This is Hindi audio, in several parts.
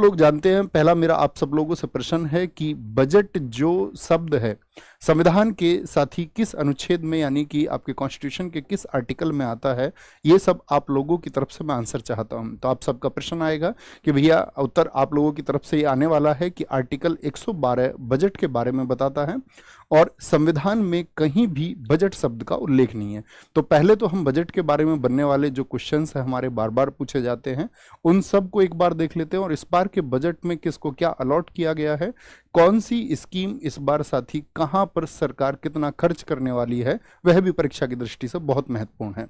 लोग जानते हैं, पहला मेरा आप सब लोगों से प्रश्न है कि बजट जो शब्द है संविधान के साथ ही किस अनुच्छेद में यानी कि आपके कॉन्स्टिट्यूशन के किस आर्टिकल में आता है, ये सब आप लोगों की तरफ से मैं आंसर चाहता हूं। तो आप सबका प्रश्न आएगा कि भैया उत्तर आप लोगों की तरफ से ये आने वाला है कि आर्टिकल 112 बजट के बारे में बताता है और संविधान में कहीं भी बजट शब्द का उल्लेख नहीं है। तो पहले तो हम बजट के बारे में बनने वाले जो क्वेश्चंस है हमारे बार बार पूछे जाते हैं उन सब को एक बार देख लेते हैं और इस बार के बजट में किसको क्या अलॉट किया गया है, कौन सी स्कीम इस बार साथी कहां पर सरकार कितना खर्च करने वाली है, वह भी परीक्षा की दृष्टि से बहुत महत्वपूर्ण है।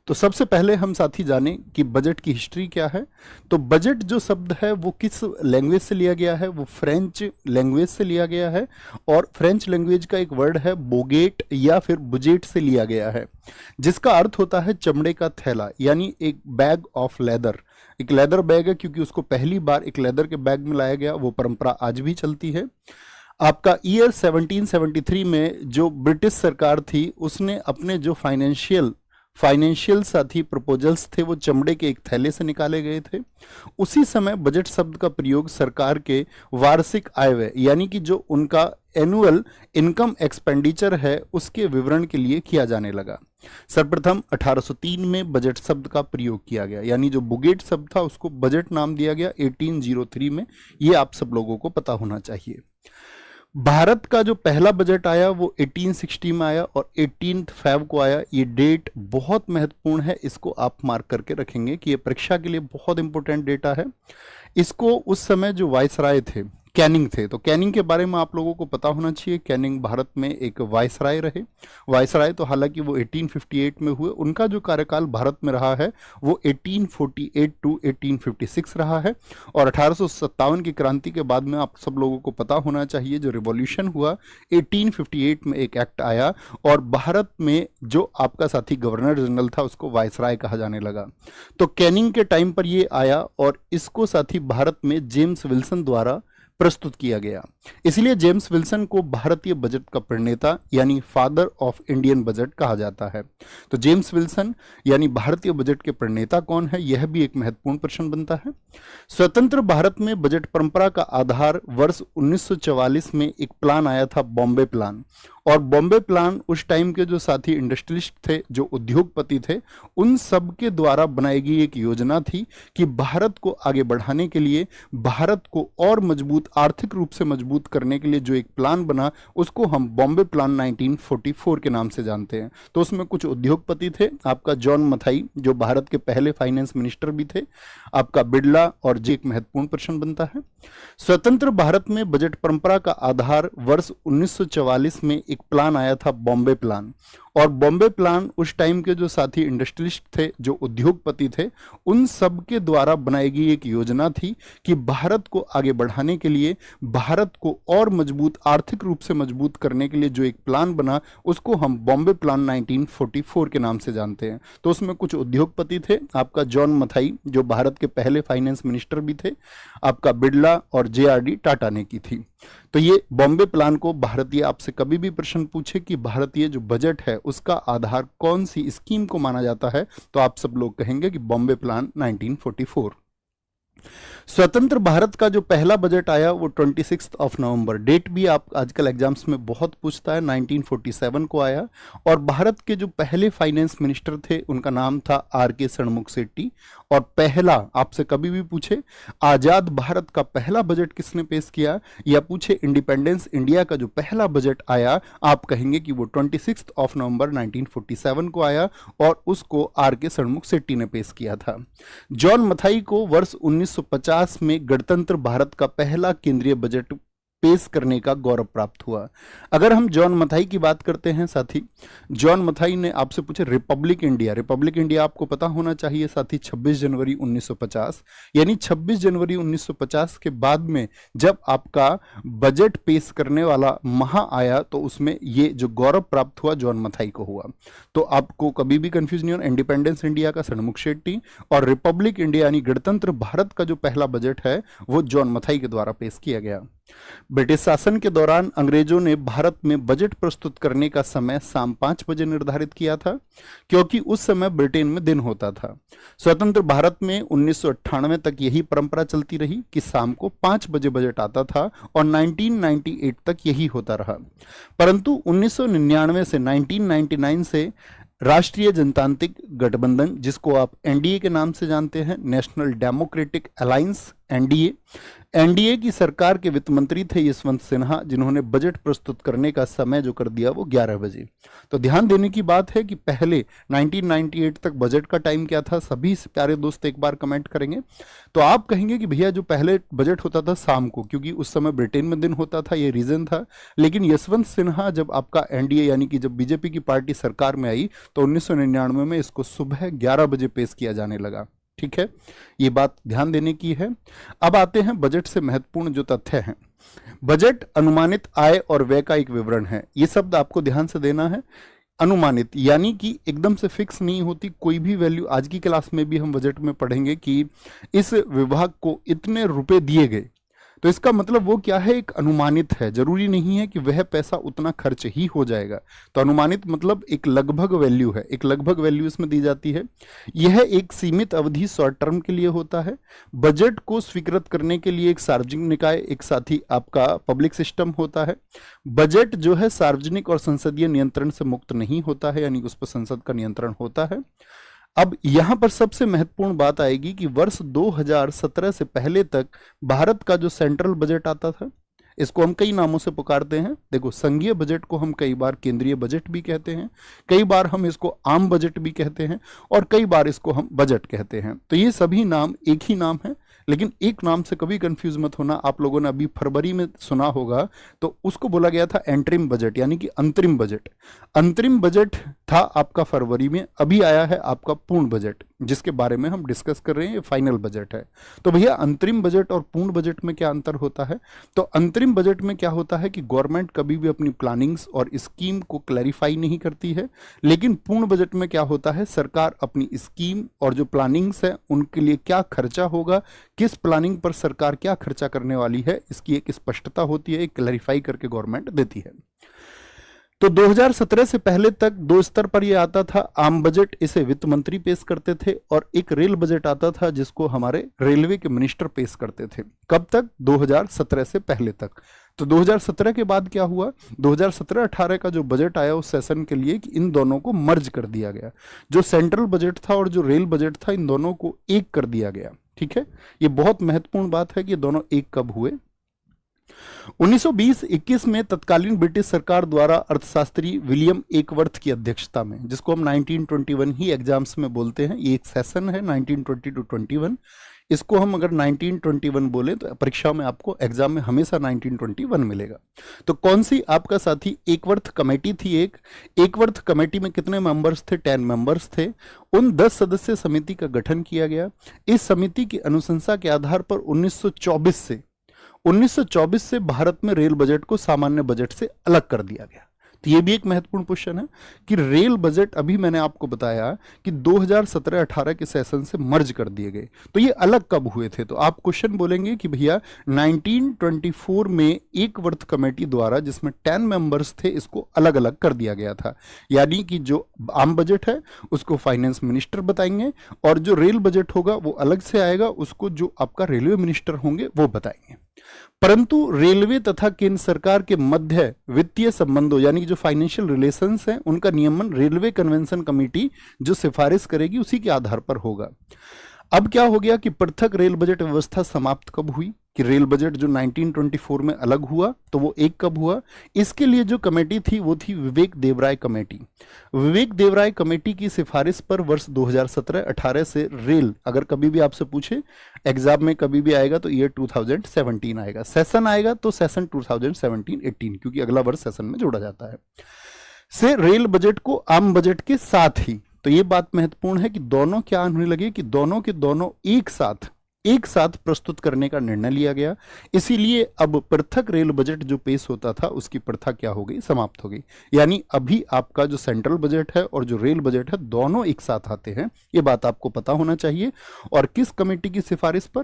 तो सबसे पहले हम साथी जानें कि बजट की हिस्ट्री क्या है। तो बजट जो शब्द है वो किस लैंग्वेज से लिया गया है, वो फ्रेंच लैंग्वेज से लिया गया है और फ्रेंच लैंग्वेज का एक वर्ड है बोगेट या फिर बुजेट से लिया गया है, जिसका अर्थ होता है चमड़े का थैला यानी एक बैग ऑफ लेदर। एक लेदर बैग है क्योंकि उसको पहली बार एक लेदर के बैग में लाया गया, वो परंपरा आज भी चलती है। आपका ईयर 1773 में जो ब्रिटिश सरकार थी उसने अपने जो फाइनेंशियल साथी प्रपोजल्स थे वो चमड़े के एक थैले से निकाले गए थे। उसी समय बजट शब्द का प्रयोग सरकार के वार्षिक आय व्यय यानी कि जो उनका एनुअल इनकम एक्सपेंडिचर है उसके विवरण के लिए किया जाने लगा। सर्वप्रथम 1803 में बजट शब्द का प्रयोग किया गया, यानी जो बुगेट शब्द था उसको बजट नाम दिया गया 1803 में। ये आप सब लोगों को पता होना चाहिए। भारत का जो पहला बजट आया वो 1860 में आया और 18 फेब को आया। ये डेट बहुत महत्वपूर्ण है, इसको आप मार्क करके रखेंगे कि ये परीक्षा के लिए बहुत इंपॉर्टेंट डेटा है। इसको उस समय जो वायसराय थे कैनिंग थे, तो कैनिंग के बारे में आप लोगों को पता होना चाहिए। कैनिंग भारत में एक वायसराय रहे। वायसराय तो हालांकि वो 1858 में हुए, उनका जो कार्यकाल भारत में रहा है वो 1848 टू 1856 रहा है। और 1857 की क्रांति के बाद में आप सब लोगों को पता होना चाहिए जो रिवॉल्यूशन हुआ 1858 में एक एक्ट आया और भारत में जो आपका साथी गवर्नर जनरल था उसको वायसराय कहा जाने लगा। तो कैनिंग के टाइम पर ये आया और इसको साथी भारत में जेम्स विल्सन द्वारा प्रस्तुत किया गया। इसलिए जेम्स विल्सन को भारतीय बजट का प्रणेता यानी फादर ऑफ इंडियन बजट कहा जाता है। तो जेम्स विल्सन यानी भारतीय बजट के प्रणेता कौन है, यह भी एक महत्वपूर्ण प्रश्न बनता है। स्वतंत्र भारत में बजट परंपरा का आधार वर्ष 1944 में एक प्लान आया था, बॉम्बे प्लान। और बॉम्बे प्लान उस टाइम के जो साथी इंडस्ट्रियलिस्ट थे, जो उद्योगपति थे, उन सब के द्वारा बनाई गई एक योजना थी कि भारत को आगे बढ़ाने के लिए, भारत को और मजबूत आर्थिक रूप से मजबूत करने के लिए जो एक प्लान बना उसको हम बॉम्बे प्लान 1944 के नाम से जानते हैं। तो उसमें कुछ उद्योगपति थे, आपका जॉन मथाई जो भारत के पहले फाइनेंस मिनिस्टर भी थे, आपका बिड़ला और जी। एक महत्वपूर्ण प्रश्न बनता है, स्वतंत्र भारत में बजट परंपरा का आधार वर्ष 1944 में एक प्लान आया था, बॉम्बे प्लान। और बॉम्बे प्लान उस टाइम के जो साथी इंडस्ट्रियलिस्ट थे, जो उद्योगपति थे, उन सब के द्वारा बनाई गई एक योजना थी कि भारत को आगे बढ़ाने के लिए, भारत को और मजबूत आर्थिक रूप से मजबूत करने के लिए जो एक प्लान बना उसको हम बॉम्बे प्लान 1944 के नाम से जानते हैं। तो उसमें कुछ उद्योगपति थे, आपका जॉन मथाई जो भारत के पहले फाइनेंस मिनिस्टर भी थे, आपका बिड़ला और JRD टाटा ने की थी। तो ये बॉम्बे प्लान को भारतीय, आपसे कभी भी प्रश्न पूछे कि भारतीय जो बजट है उसका आधार कौन सी स्कीम को माना जाता है, तो आप सब लोग कहेंगे कि बॉम्बे प्लान 1944। स्वतंत्र भारत का जो पहला बजट आया वो 26 नवंबर, डेट भी आप आजकल एग्जाम्स में बहुत पूछता है, 1947 को आया। और भारत के जो पहले फाइनेंस मिनिस्टर थे उनका नाम था RK षणमुख शेट्टी। और पहला, आपसे कभी भी पूछे आजाद भारत का पहला बजट किसने पेश किया, या पूछे इंडिपेंडेंस इंडिया का जो पहला बजट आया, आप कहेंगे कि वो 26 नवंबर 1947 को आया और उसको RK षणमुख शेट्टी ने पेश किया था। जॉन मथाई को वर्ष 1950 में गणतंत्र भारत का पहला केंद्रीय बजट पेश करने का गौरव प्राप्त हुआ। अगर हम जॉन मथाई की बात करते हैं साथी, जॉन मथाई ने आपसे पूछे रिपब्लिक इंडिया आपको पता होना चाहिए साथी, 26 जनवरी 1950, यानी 26 जनवरी 1950 के बाद में जब आपका बजट पेश करने वाला माह आया तो उसमें ये जो गौरव प्राप्त हुआ जॉन मथाई को हुआ। तो आपको कभी भी कंफ्यूज नहीं होना, इंडिपेंडेंस इंडिया का षणमुख शेट्टी और रिपब्लिक इंडिया यानी गणतंत्र भारत का जो पहला बजट है वो जॉन मथाई के द्वारा पेश किया गया। ब्रिटिश शासन के दौरान अंग्रेजों ने भारत में बजट प्रस्तुत करने का समय शाम 5 बजे निर्धारित किया था, क्योंकि उस समय ब्रिटेन में दिन होता था। स्वतंत्र भारत में 1998 तक यही परंपरा चलती रही कि शाम को 5 बजे बजट आता था और 1998 तक यही होता रहा। परंतु 1999 से 1999 से राष्ट्रीय जनतांत्रिक गठबंधन, जिसको आप एनडीए के नाम से जानते हैं, national democratic alliance NDA, NDA की सरकार के वित्त मंत्री थे यशवंत सिन्हा, जिन्होंने बजट प्रस्तुत करने का समय जो कर दिया वो 11 बजे। तो ध्यान देने की बात है कि पहले 1998 तक बजट का टाइम क्या था, सभी प्यारे दोस्त एक बार कमेंट करेंगे। तो आप कहेंगे कि भैया जो पहले बजट होता था शाम को, क्योंकि उस समय ब्रिटेन में दिन होता था, ये रीजन था। लेकिन यशवंत सिन्हा जब आपका एनडीए यानी कि जब बीजेपी की पार्टी सरकार में आई तो 1999 में इसको सुबह 11 बजे पेश किया जाने लगा। ठीक है, ये बात ध्यान देने की है। अब आते हैं बजट से महत्वपूर्ण जो तथ्य हैं। बजट अनुमानित आय और व्यय का एक विवरण है। ये शब्द आपको ध्यान से देना है। अनुमानित यानी कि एकदम से फिक्स नहीं होती कोई भी वैल्यू। आज की क्लास में भी हम बजट में पढ़ेंगे कि इस विभाग को इतने रुपए दिए गए, तो इसका मतलब वो क्या है, एक अनुमानित है। जरूरी नहीं है कि वह पैसा उतना खर्च ही हो जाएगा। तो अनुमानित मतलब एक लगभग वैल्यू है, एक लगभग वैल्यू इसमें दी जाती है। यह एक सीमित अवधि शॉर्ट टर्म के लिए होता है। बजट को स्वीकृत करने के लिए एक सार्वजनिक निकाय, एक साथ ही आपका पब्लिक सिस्टम होता है। बजट जो है सार्वजनिक और संसदीय नियंत्रण से मुक्त नहीं होता है, यानी उस पर संसद का नियंत्रण होता है। अब यहां पर सबसे महत्वपूर्ण बात आएगी कि वर्ष 2017 से पहले तक भारत का जो सेंट्रल बजट आता था, इसको हम कई नामों से पुकारते हैं। देखो, संघीय बजट को हम कई बार केंद्रीय बजट भी कहते हैं, कई बार हम इसको आम बजट भी कहते हैं, और कई बार इसको हम बजट कहते हैं। तो ये सभी नाम एक ही नाम है, लेकिन एक नाम से कभी कंफ्यूज मत होना। आप लोगों ने अभी फरवरी में सुना होगा, तो उसको बोला गया था एंटरिम बजट, यानी कि अंतरिम बजट। अंतरिम बजट था आपका फरवरी में, अभी आया है आपका पूर्ण बजट, जिसके बारे में हम डिस्कस कर रहे हैं। ये फाइनल बजट है। तो भैया अंतरिम बजट और पूर्ण बजट में क्या अंतर होता है? तो अंतरिम बजट में क्या होता है कि गवर्नमेंट कभी भी अपनी प्लानिंग्स और स्कीम को क्लैरिफाई नहीं करती है। लेकिन पूर्ण बजट में क्या होता है, सरकार अपनी स्कीम और जो प्लानिंग्स है उनके लिए क्या खर्चा होगा, किस प्लानिंग पर सरकार क्या खर्चा करने वाली है, इसकी एक स्पष्टता होती है, एक क्लैरिफाई करके गवर्नमेंट देती है। तो 2017 से पहले तक दो स्तर पर यह आता था। आम बजट, इसे वित्त मंत्री पेश करते थे, और एक रेल बजट आता था जिसको हमारे रेलवे के मिनिस्टर पेश करते थे। कब तक? 2017 से पहले तक। तो 2017 के बाद क्या हुआ, 2017-18 का जो बजट आया उस सेशन के लिए, कि इन दोनों को मर्ज कर दिया गया। जो सेंट्रल बजट था और जो रेल बजट था, इन दोनों को एक कर दिया गया। ठीक है, ये बहुत महत्वपूर्ण बात है कि दोनों एक कब हुए। 1920-21 में तत्कालीन ब्रिटिश सरकार द्वारा अर्थशास्त्री विलियम एकवर्थ की अध्यक्षता में, जिसको हम 1921 ही एग्जाम्स में बोलते हैं, ये एक सेशन है 1920 to 21। इसको हम अगर 1921 बोले तो परीक्षा में आपको एग्जाम में हमेशा 1921 मिलेगा। तो कौन सी आपका साथी एकवर्थ कमेटी थी? एकवर्थ कमेटी में कितने मेंबर्स थे? 10 मेंबर्स थे। उन 10 सदस्य समिति का गठन किया गया। इस समिति की अनुशंसा के आधार पर 1924 से भारत में रेल बजट को सामान्य बजट से अलग कर दिया गया। तो ये भी एक महत्वपूर्ण क्वेश्चन है कि रेल बजट, अभी मैंने आपको बताया कि 2017-18 के सेशन से मर्ज कर दिए गए, तो ये अलग कब हुए थे? तो आप क्वेश्चन बोलेंगे कि भैया 1924 में एकवर्थ कमेटी द्वारा, जिसमें 10 मेंबर्स थे, इसको अलग अलग कर दिया गया था। यानी कि जो आम बजट है उसको फाइनेंस मिनिस्टर बताएंगे, और जो रेल बजट होगा वो अलग से आएगा, उसको जो आपका रेलवे मिनिस्टर होंगे वो बताएंगे। परंतु रेलवे तथा केंद्र सरकार के मध्य वित्तीय संबंधों, यानी जो फाइनेंशियल रिलेशंस हैं, उनका नियमन रेलवे कन्वेंशन कमेटी जो सिफारिश करेगी उसी के आधार पर होगा। अब क्या हो गया कि पृथक रेल बजट व्यवस्था समाप्त कब हुई? कि रेल बजट जो 1924 में अलग हुआ, तो वो एक कब हुआ? इसके लिए जो कमेटी थी वो थी विवेक देवराय कमेटी। विवेक देवराय कमेटी की सिफारिश पर वर्ष 2017-18 से रेल, अगर कभी भी आपसे पूछे एग्जाम में कभी भी आएगा तो ईयर 2017 आएगा, सेशन आएगा तो सेशन 2017-18, क्योंकि अगला वर्ष सेशन में जोड़ा जाता है, से रेल बजट को आम बजट के साथ ही। तो ये बात महत्वपूर्ण है कि दोनों क्या होने लगे कि दोनों के दोनों एक साथ एक साथ प्रस्तुत करने का निर्णय लिया गया। इसीलिए अब पृथक रेल बजट जो पेश होता था उसकी प्रथा क्या हो गई, समाप्त हो गई। यानी अभी आपका जो सेंट्रल बजट है और जो रेल बजट है दोनों एक साथ आते हैं, ये बात आपको पता होना चाहिए। और किस कमेटी की सिफारिश पर,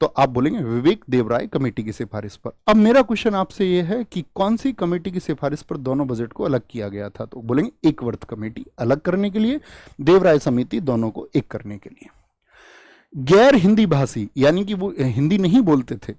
तो आप बोलेंगे विवेक देवराय कमेटी की सिफारिश पर। अब मेरा क्वेश्चन आपसे ये है कि कौन सी कमेटी की सिफारिश पर दोनों बजट को अलग किया गया था, तो बोलेंगे एकवर्त कमेटी, अलग करने के लिए, देवराय समिति दोनों को एक करने के लिए। गैर हिंदी भाषी यानी कि वो हिंदी नहीं बोलते थे,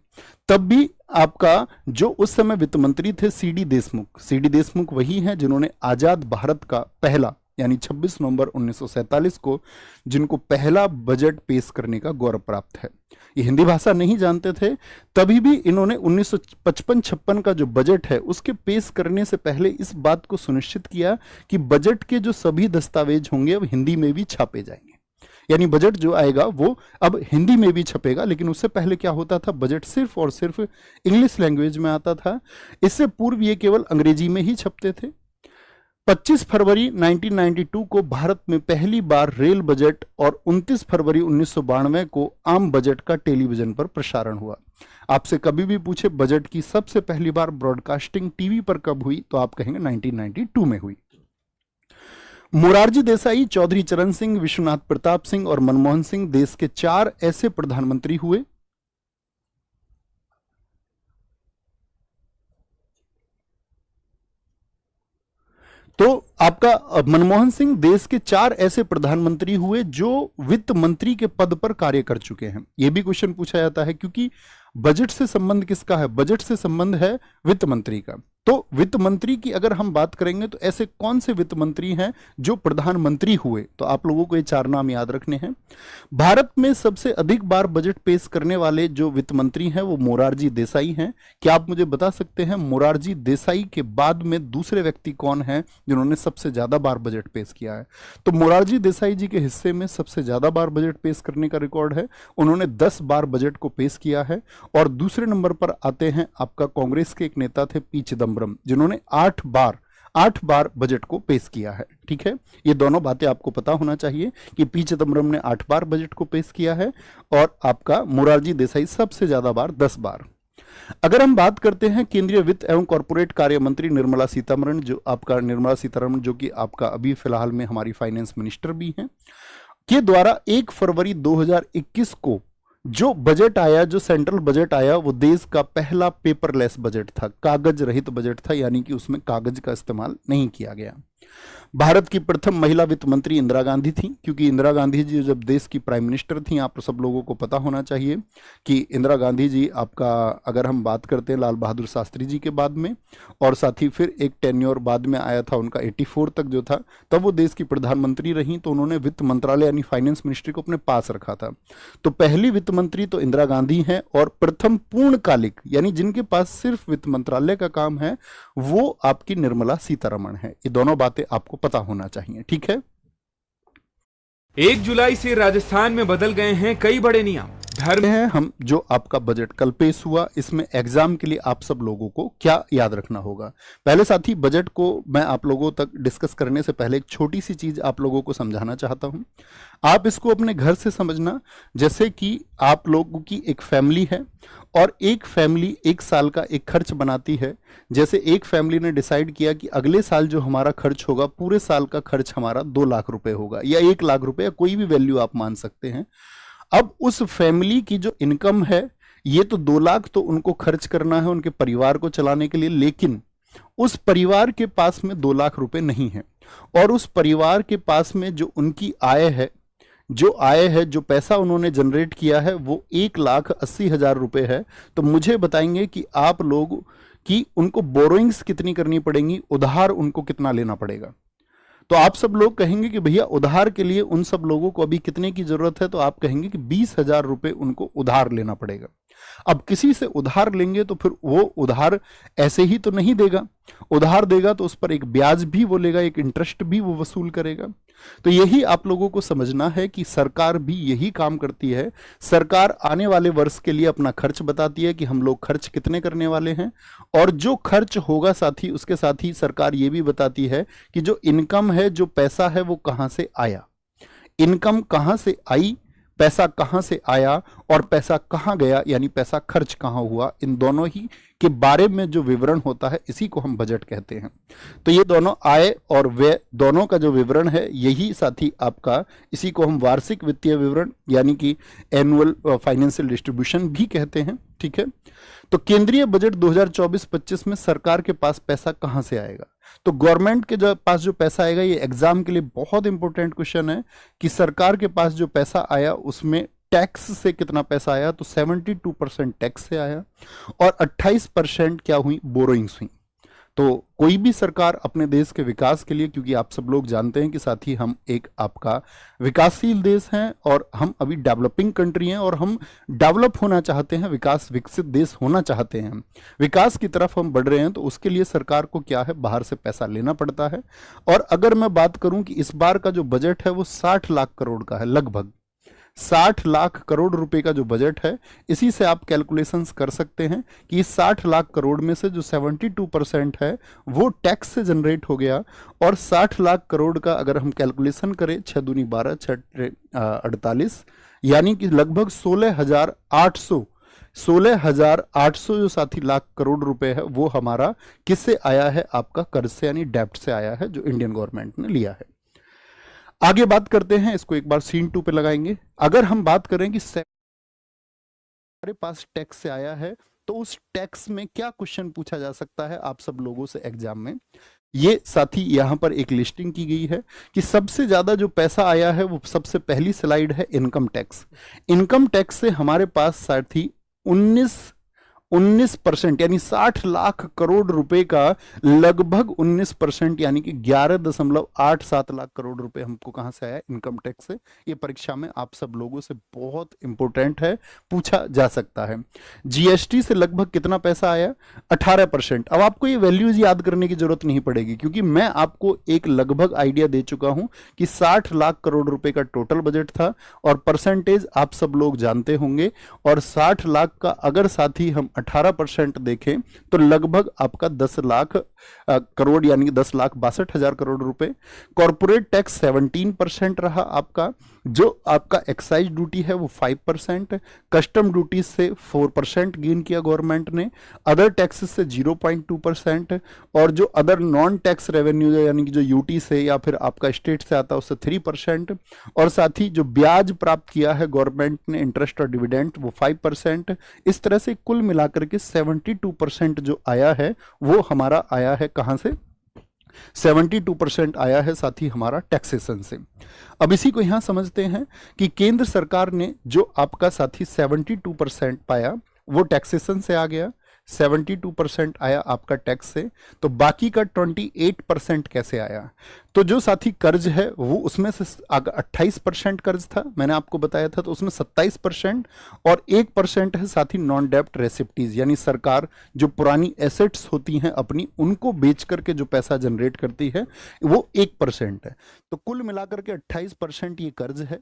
तब भी आपका जो उस समय वित्त मंत्री थे सीडी देशमुख, सीडी देशमुख वही हैं जिन्होंने आजाद भारत का पहला यानी 26 नवंबर 1947 को जिनको पहला बजट पेश करने का गौरव प्राप्त है। ये हिंदी भाषा नहीं जानते थे, तभी भी इन्होंने 1955-56 का जो बजट है उसके पेश करने से पहले इस बात को सुनिश्चित किया कि बजट के जो सभी दस्तावेज होंगे अब हिंदी में भी छापे जाएंगे। यानी बजट जो आएगा वो अब हिंदी में भी छपेगा, लेकिन उससे पहले क्या होता था, बजट सिर्फ और सिर्फ इंग्लिश लैंग्वेज में आता था। इससे पूर्व ये केवल अंग्रेजी में ही छपते थे। 25 फरवरी 1992 को भारत में पहली बार रेल बजट और 29 फरवरी 1992 को आम बजट का टेलीविजन पर प्रसारण हुआ। आपसे कभी भी पूछे बजट की सबसे पहली बार ब्रॉडकास्टिंग टीवी पर कब हुई, तो आप कहेंगे 1992 में हुई। मोरारजी देसाई, चौधरी चरण सिंह, विश्वनाथ प्रताप सिंह और मनमोहन सिंह देश के 4 ऐसे प्रधानमंत्री हुए तो आपका मनमोहन सिंह देश के 4 ऐसे प्रधानमंत्री हुए जो वित्त मंत्री के पद पर कार्य कर चुके हैं। यह भी क्वेश्चन पूछा जाता है क्योंकि बजट से संबंध किसका है, बजट से संबंध है वित्त मंत्री का। तो वित्त मंत्री की अगर हम बात करेंगे तो ऐसे कौन से वित्त मंत्री हैं जो प्रधानमंत्री हुए, तो आप लोगों को ये 4 नाम याद रखने हैं। भारत में सबसे अधिक बार बजट पेश करने वाले जो वित्त मंत्री हैं वो मोरारजी देसाई हैं। क्या आप मुझे बता सकते हैं मोरारजी देसाई के बाद में दूसरे व्यक्ति कौन हैं जिन्होंने सबसे ज्यादा बार बजट पेश किया है? तो मोरारजी देसाई जी के हिस्से में सबसे ज्यादा बार बजट पेश करने का रिकॉर्ड है, उन्होंने 10 बार बजट को पेश किया है। और दूसरे नंबर पर आते हैं आपका कांग्रेस के एक नेता थे पी चिदम्बरम, जिन्होंने 8 बार बजट को पेश किया है। ठीक है, ये दोनों बातें आपको पता होना चाहिए कि पी चिदम्बरम ने 8 बार बजट को पेश किया है और आपका मोरारजी देसाई सबसे ज्यादा बार 10 बार। अगर हम बात करते हैं केंद्रीय वित्त एवं कॉर्पोरेट कार्य मंत्री निर्मला सीतारमण, जो कि आपका अभी फिलहाल में हमारी फाइनेंस मिनिस्टर भी हैं, के द्वारा 1 फरवरी 2021 को जो बजट आया, जो सेंट्रल बजट आया, वो देश का पहला पेपरलेस बजट था, कागज रहित बजट था, यानी कि उसमें कागज का इस्तेमाल नहीं किया गया। भारत की प्रथम महिला वित्त मंत्री इंदिरा गांधी थी, क्योंकि इंदिरा गांधी जी जब देश की प्राइम मिनिस्टर थी, आप सब लोगों को पता होना चाहिए कि इंदिरा गांधी जी आपका, अगर हम बात करते हैं लाल बहादुर शास्त्री जी के बाद में, और साथ ही फिर एक टेन्योर बाद में आया था उनका 84 तक जो था, तब वो देश की प्रधानमंत्री रही, तो उन्होंने वित्त मंत्रालय यानी फाइनेंस मिनिस्ट्री को अपने पास रखा था। तो पहली वित्त मंत्री तो इंदिरा गांधी हैं, और प्रथम पूर्णकालिक यानी जिनके पास सिर्फ वित्त मंत्रालय का काम है वो आपकी निर्मला सीतारमण है। ये दोनों बातें आपको पता होना चाहिए। ठीक है, 1 जुलाई से राजस्थान में बदल गए हैं कई बड़े नियम। धर्म है हम जो आपका बजट कल पेश हुआ, इसमें एग्जाम के लिए आप सब लोगों को क्या याद रखना होगा। पहले साथी बजट को मैं आप लोगों तक डिस्कस करने से पहले एक छोटी सी चीज आप लोगों को समझाना चाहता हूं। आप इसको अपने घर से समझना, जैसे कि आप लोगों की एक फैमिली है और एक फैमिली 1 साल का एक खर्च बनाती है। जैसे एक फैमिली ने डिसाइड किया कि अगले साल जो हमारा खर्च होगा, पूरे साल का खर्च हमारा 2 लाख रुपए होगा या 1 लाख रुपए, या कोई भी वैल्यू आप मान सकते हैं। अब उस फैमिली की जो इनकम है, ये तो 2 लाख तो उनको खर्च करना है उनके परिवार को चलाने के लिए, लेकिन उस परिवार के पास में 2 लाख रुपए नहीं है, और उस परिवार के पास में जो उनकी आय है, जो पैसा उन्होंने जनरेट किया है, वो 1,80,000 रुपए है। तो मुझे बताएंगे कि आप लोग कि उनको बोरोइंग्स कितनी करनी पड़ेंगी, उधार उनको कितना लेना पड़ेगा। तो आप सब लोग कहेंगे कि भैया उधार के लिए उन सब लोगों को अभी कितने की जरूरत है, तो आप कहेंगे कि 20,000 रुपए उनको उधार लेना पड़ेगा। अब किसी से उधार लेंगे तो फिर वो उधार ऐसे ही तो नहीं देगा, उधार देगा तो उस पर एक ब्याज भी वो लेगा, एक इंटरेस्ट भी वो वसूल करेगा। तो यही आप लोगों को समझना है कि सरकार भी यही काम करती है। सरकार आने वाले वर्ष के लिए अपना खर्च बताती है कि हम लोग खर्च कितने करने वाले हैं, और जो खर्च होगा साथ ही उसके साथ ही सरकार ये भी बताती है कि जो इनकम है, जो पैसा है, वो कहां से आया, इनकम कहां से आई, पैसा कहां से आया और पैसा कहां गया, यानी पैसा खर्च कहां हुआ, इन दोनों ही के बारे में जो विवरण होता है इसी को हम बजट कहते हैं। तो ये दोनों आय और व्यय दोनों का जो विवरण है यही साथी आपका, इसी को हम वार्षिक वित्तीय विवरण यानी कि एनुअल फाइनेंशियल डिस्ट्रीब्यूशन भी कहते हैं। ठीक है, तो केंद्रीय बजट 2024-25 में सरकार के पास पैसा कहां से आएगा? तो गवर्नमेंट के पास जो पैसा आएगा, ये एग्जाम के लिए बहुत इंपॉर्टेंट क्वेश्चन है कि सरकार के पास जो पैसा आया उसमें टैक्स से कितना पैसा आया, तो 72% टैक्स से आया और 28% क्या हुई, बोरोइंग्स हुई। तो कोई भी सरकार अपने देश के विकास के लिए, क्योंकि आप सब लोग जानते हैं कि साथ ही हम एक आपका विकासशील देश हैं और हम अभी डेवलपिंग कंट्री हैं और हम डेवलप होना चाहते हैं, विकसित देश होना चाहते हैं, विकास की तरफ हम बढ़ रहे हैं, तो उसके लिए सरकार को क्या है, बाहर से पैसा लेना पड़ता है। और अगर मैं बात करूं कि इस बार का जो बजट है वो 60 लाख करोड़ का है, लगभग 60 लाख करोड़ रुपए का जो बजट है, इसी से आप कैलकुलेशंस कर सकते हैं कि इस 60 लाख करोड़ में से जो 72% है वो टैक्स से जनरेट हो गया। और 60 लाख करोड़ का अगर हम कैलकुलेशन करें, 6 दूनी 12, 6 48, यानी कि लगभग 16,800 जो साथी लाख करोड़ रुपए है वो हमारा किससे आया है, आपका कर्ज से यानी डेब्ट से आया है, जो इंडियन गवर्नमेंट ने लिया है। आगे बात करते हैं, इसको एक बार सीन 2 पे लगाएंगे। अगर हम बात करें कि हमारे पास टैक्स से आया है तो उस टैक्स में क्या क्वेश्चन पूछा जा सकता है आप सब लोगों से एग्जाम में। ये साथी यहां पर एक लिस्टिंग की गई है कि सबसे ज्यादा जो पैसा आया है वो सबसे पहली स्लाइड है इनकम टैक्स। इनकम टैक्स से हमारे पास साथी 19% यानी 60 लाख करोड़ रुपए का लगभग 19% यानी कि 11.87 लाख करोड़ रुपए हमको कहां से आया, इनकम टैक्स से। ये परीक्षा में आप सब लोगों से बहुत इंपॉर्टेंट है, पूछा जा सकता है। जीएसटी से लगभग कितना पैसा आया, 18%। अब आपको ये वैल्यूज याद करने की जरूरत नहीं पड़ेगी क्योंकि मैं आपको एक लगभग आइडिया दे चुका हूं कि 60 लाख करोड़ रुपए का टोटल बजट था और परसेंटेज आप सब लोग जानते होंगे। और 60 लाख का अगर साथी हम 18% देखें तो लगभग आपका 10 लाख करोड़ यानी 10,62,000 करोड़ रुपए। कॉर्पोरेट टैक्स 17% रहा आपका। जो आपका एक्साइज ड्यूटी है वो 5%, कस्टम ड्यूटी से 4% गेन किया गवर्नमेंट ने, अदर टैक्सेस से 0.2% और जो अदर नॉन टैक्स रेवेन्यू यानी कि जो यूटी से या फिर आपका स्टेट से आता है उससे 3%। और साथ ही जो ब्याज प्राप्त किया है गवर्नमेंट ने, इंटरेस्ट और डिविडेंड, वो 5%। इस तरह से कुल मिलाकर के 72% जो आया है वो हमारा आया है कहां से, 72% आया है साथ ही हमारा टैक्सेशन से। अब इसी को यहां समझते हैं कि केंद्र सरकार ने जो आपका साथी 72% पाया वो टैक्सेशन से आ गया, 72% आया आपका टैक्स से। तो बाकी का 28% कैसे आया, तो जो साथी कर्ज है वो उसमें से 28% कर्ज था, मैंने आपको बताया था, तो उसमें 27% और 1% है साथी नॉन डेब्ट रेसिप्टीज, यानी सरकार जो पुरानी एसेट्स होती हैं अपनी उनको बेच करके जो पैसा जनरेट करती है वो 1% है। तो कुल मिलाकर के 28% ये कर्ज है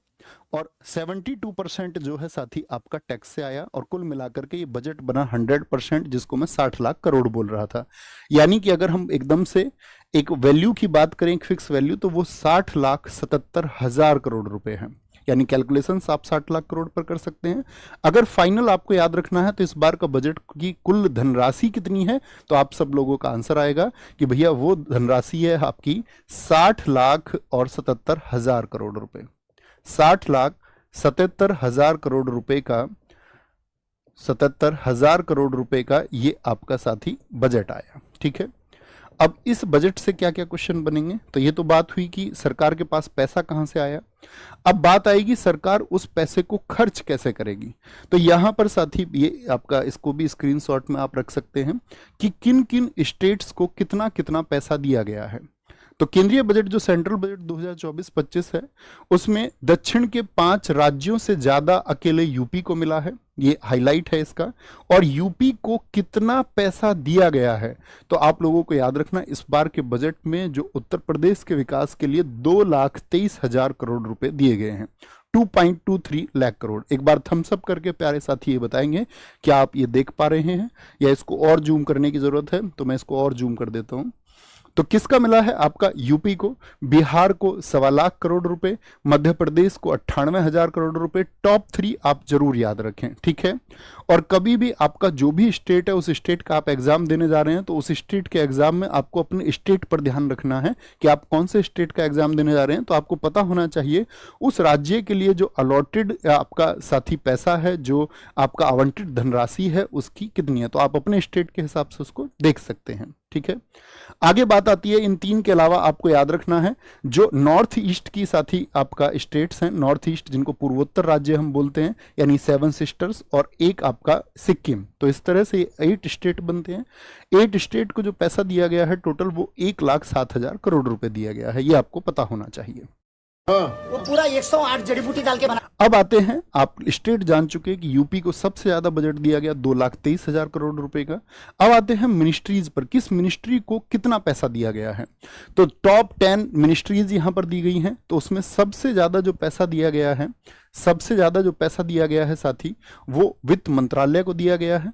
और 72% जो है साथी आपका टैक्स से आया और कुल मिलाकर के ये बजट बना 100%, जिसको मैं 60 लाख करोड़ बोल रहा था। यानी कि अगर हम एकदम से एक वैल्यू की बात करें, एक फिक्स वैल्यू, तो वो 60,77,000 करोड़ रुपए हैं। यानी कैलकुलेशंस आप 60 लाख करोड़ पर कर सकते हैं। अगर फाइनल आपको याद रखना है तो इस बार का बजट की कुल धनराशि कितनी है, तो आप सब लोगों का आंसर आएगा कि भैया वो धनराशि है आपकी 60,77,000 करोड़ रुपए। 60,77,000 करोड़ रुपए का 77,000 करोड़ रुपए का ये आपका साथी बजट आया। ठीक है, अब इस बजट से क्या क्या क्वेश्चन बनेंगे, तो ये तो बात हुई कि सरकार के पास पैसा कहां से आया। अब बात आएगी सरकार उस पैसे को खर्च कैसे करेगी। तो यहां पर साथी ये आपका, इसको भी स्क्रीनशॉट में आप रख सकते हैं कि किन किन स्टेट्स को कितना कितना पैसा दिया गया है। तो केंद्रीय बजट जो सेंट्रल बजट 2024-25 है उसमें दक्षिण के 5 राज्यों से ज्यादा अकेले यूपी को मिला है, ये हाईलाइट है इसका। और यूपी को कितना पैसा दिया गया है, तो आप लोगों को याद रखना इस बार के बजट में जो उत्तर प्रदेश के विकास के लिए 2,23,000 करोड़ रुपए दिए गए हैं, 2.23 लाख करोड़। एक बार थम्स अप करके प्यारे साथी ये बताएंगे क्या आप ये देख पा रहे हैं या इसको और जूम करने की जरूरत है, तो मैं इसको और जूम कर देता हूं। तो किसका मिला है? आपका यूपी को, बिहार को 1.25 करोड़ रुपए, मध्य प्रदेश को 98,000 करोड़ रुपए। टॉप 3 आप जरूर याद रखें, ठीक है। और कभी भी आपका जो भी स्टेट है, उस स्टेट का आप एग्जाम देने जा रहे हैं तो उस स्टेट के एग्जाम में आपको अपने स्टेट पर ध्यान रखना है कि आप कौन से स्टेट का एग्जाम देने जा रहे हैं। तो आपको पता होना चाहिए उस राज्य के लिए जो अलॉटेड आपका साथी पैसा है, जो आपका आवंटित धनराशि है, उसकी कितनी है। तो आप अपने स्टेट के हिसाब से उसको देख सकते हैं, ठीक है। आगे बात आती है, इन 3 के अलावा आपको याद रखना है जो नॉर्थ ईस्ट की साथी आपका स्टेट्स हैं, नॉर्थ ईस्ट जिनको पूर्वोत्तर राज्य हम बोलते हैं, यानी 7 सिस्टर्स और एक आपका सिक्किम। तो इस तरह से 8 स्टेट बनते हैं। 8 स्टेट को जो पैसा दिया गया है टोटल, वो 1,07,000 करोड़ रुपए दिया गया है। ये आपको पता होना चाहिए। वो पूरा 108 जड़ी बूटी डाल के बना। अब आते हैं, आप स्टेट जान चुके हैं कि यूपी को सबसे ज्यादा बजट दिया गया 2,23,000 करोड़ रुपए का। अब आते हैं मिनिस्ट्रीज पर, किस मिनिस्ट्री को कितना पैसा दिया गया है। तो टॉप 10 मिनिस्ट्रीज यहां पर दी गई हैं। तो उसमें सबसे ज्यादा जो पैसा दिया गया है, सबसे ज्यादा जो पैसा दिया गया है साथी, वो वित्त मंत्रालय को दिया गया है।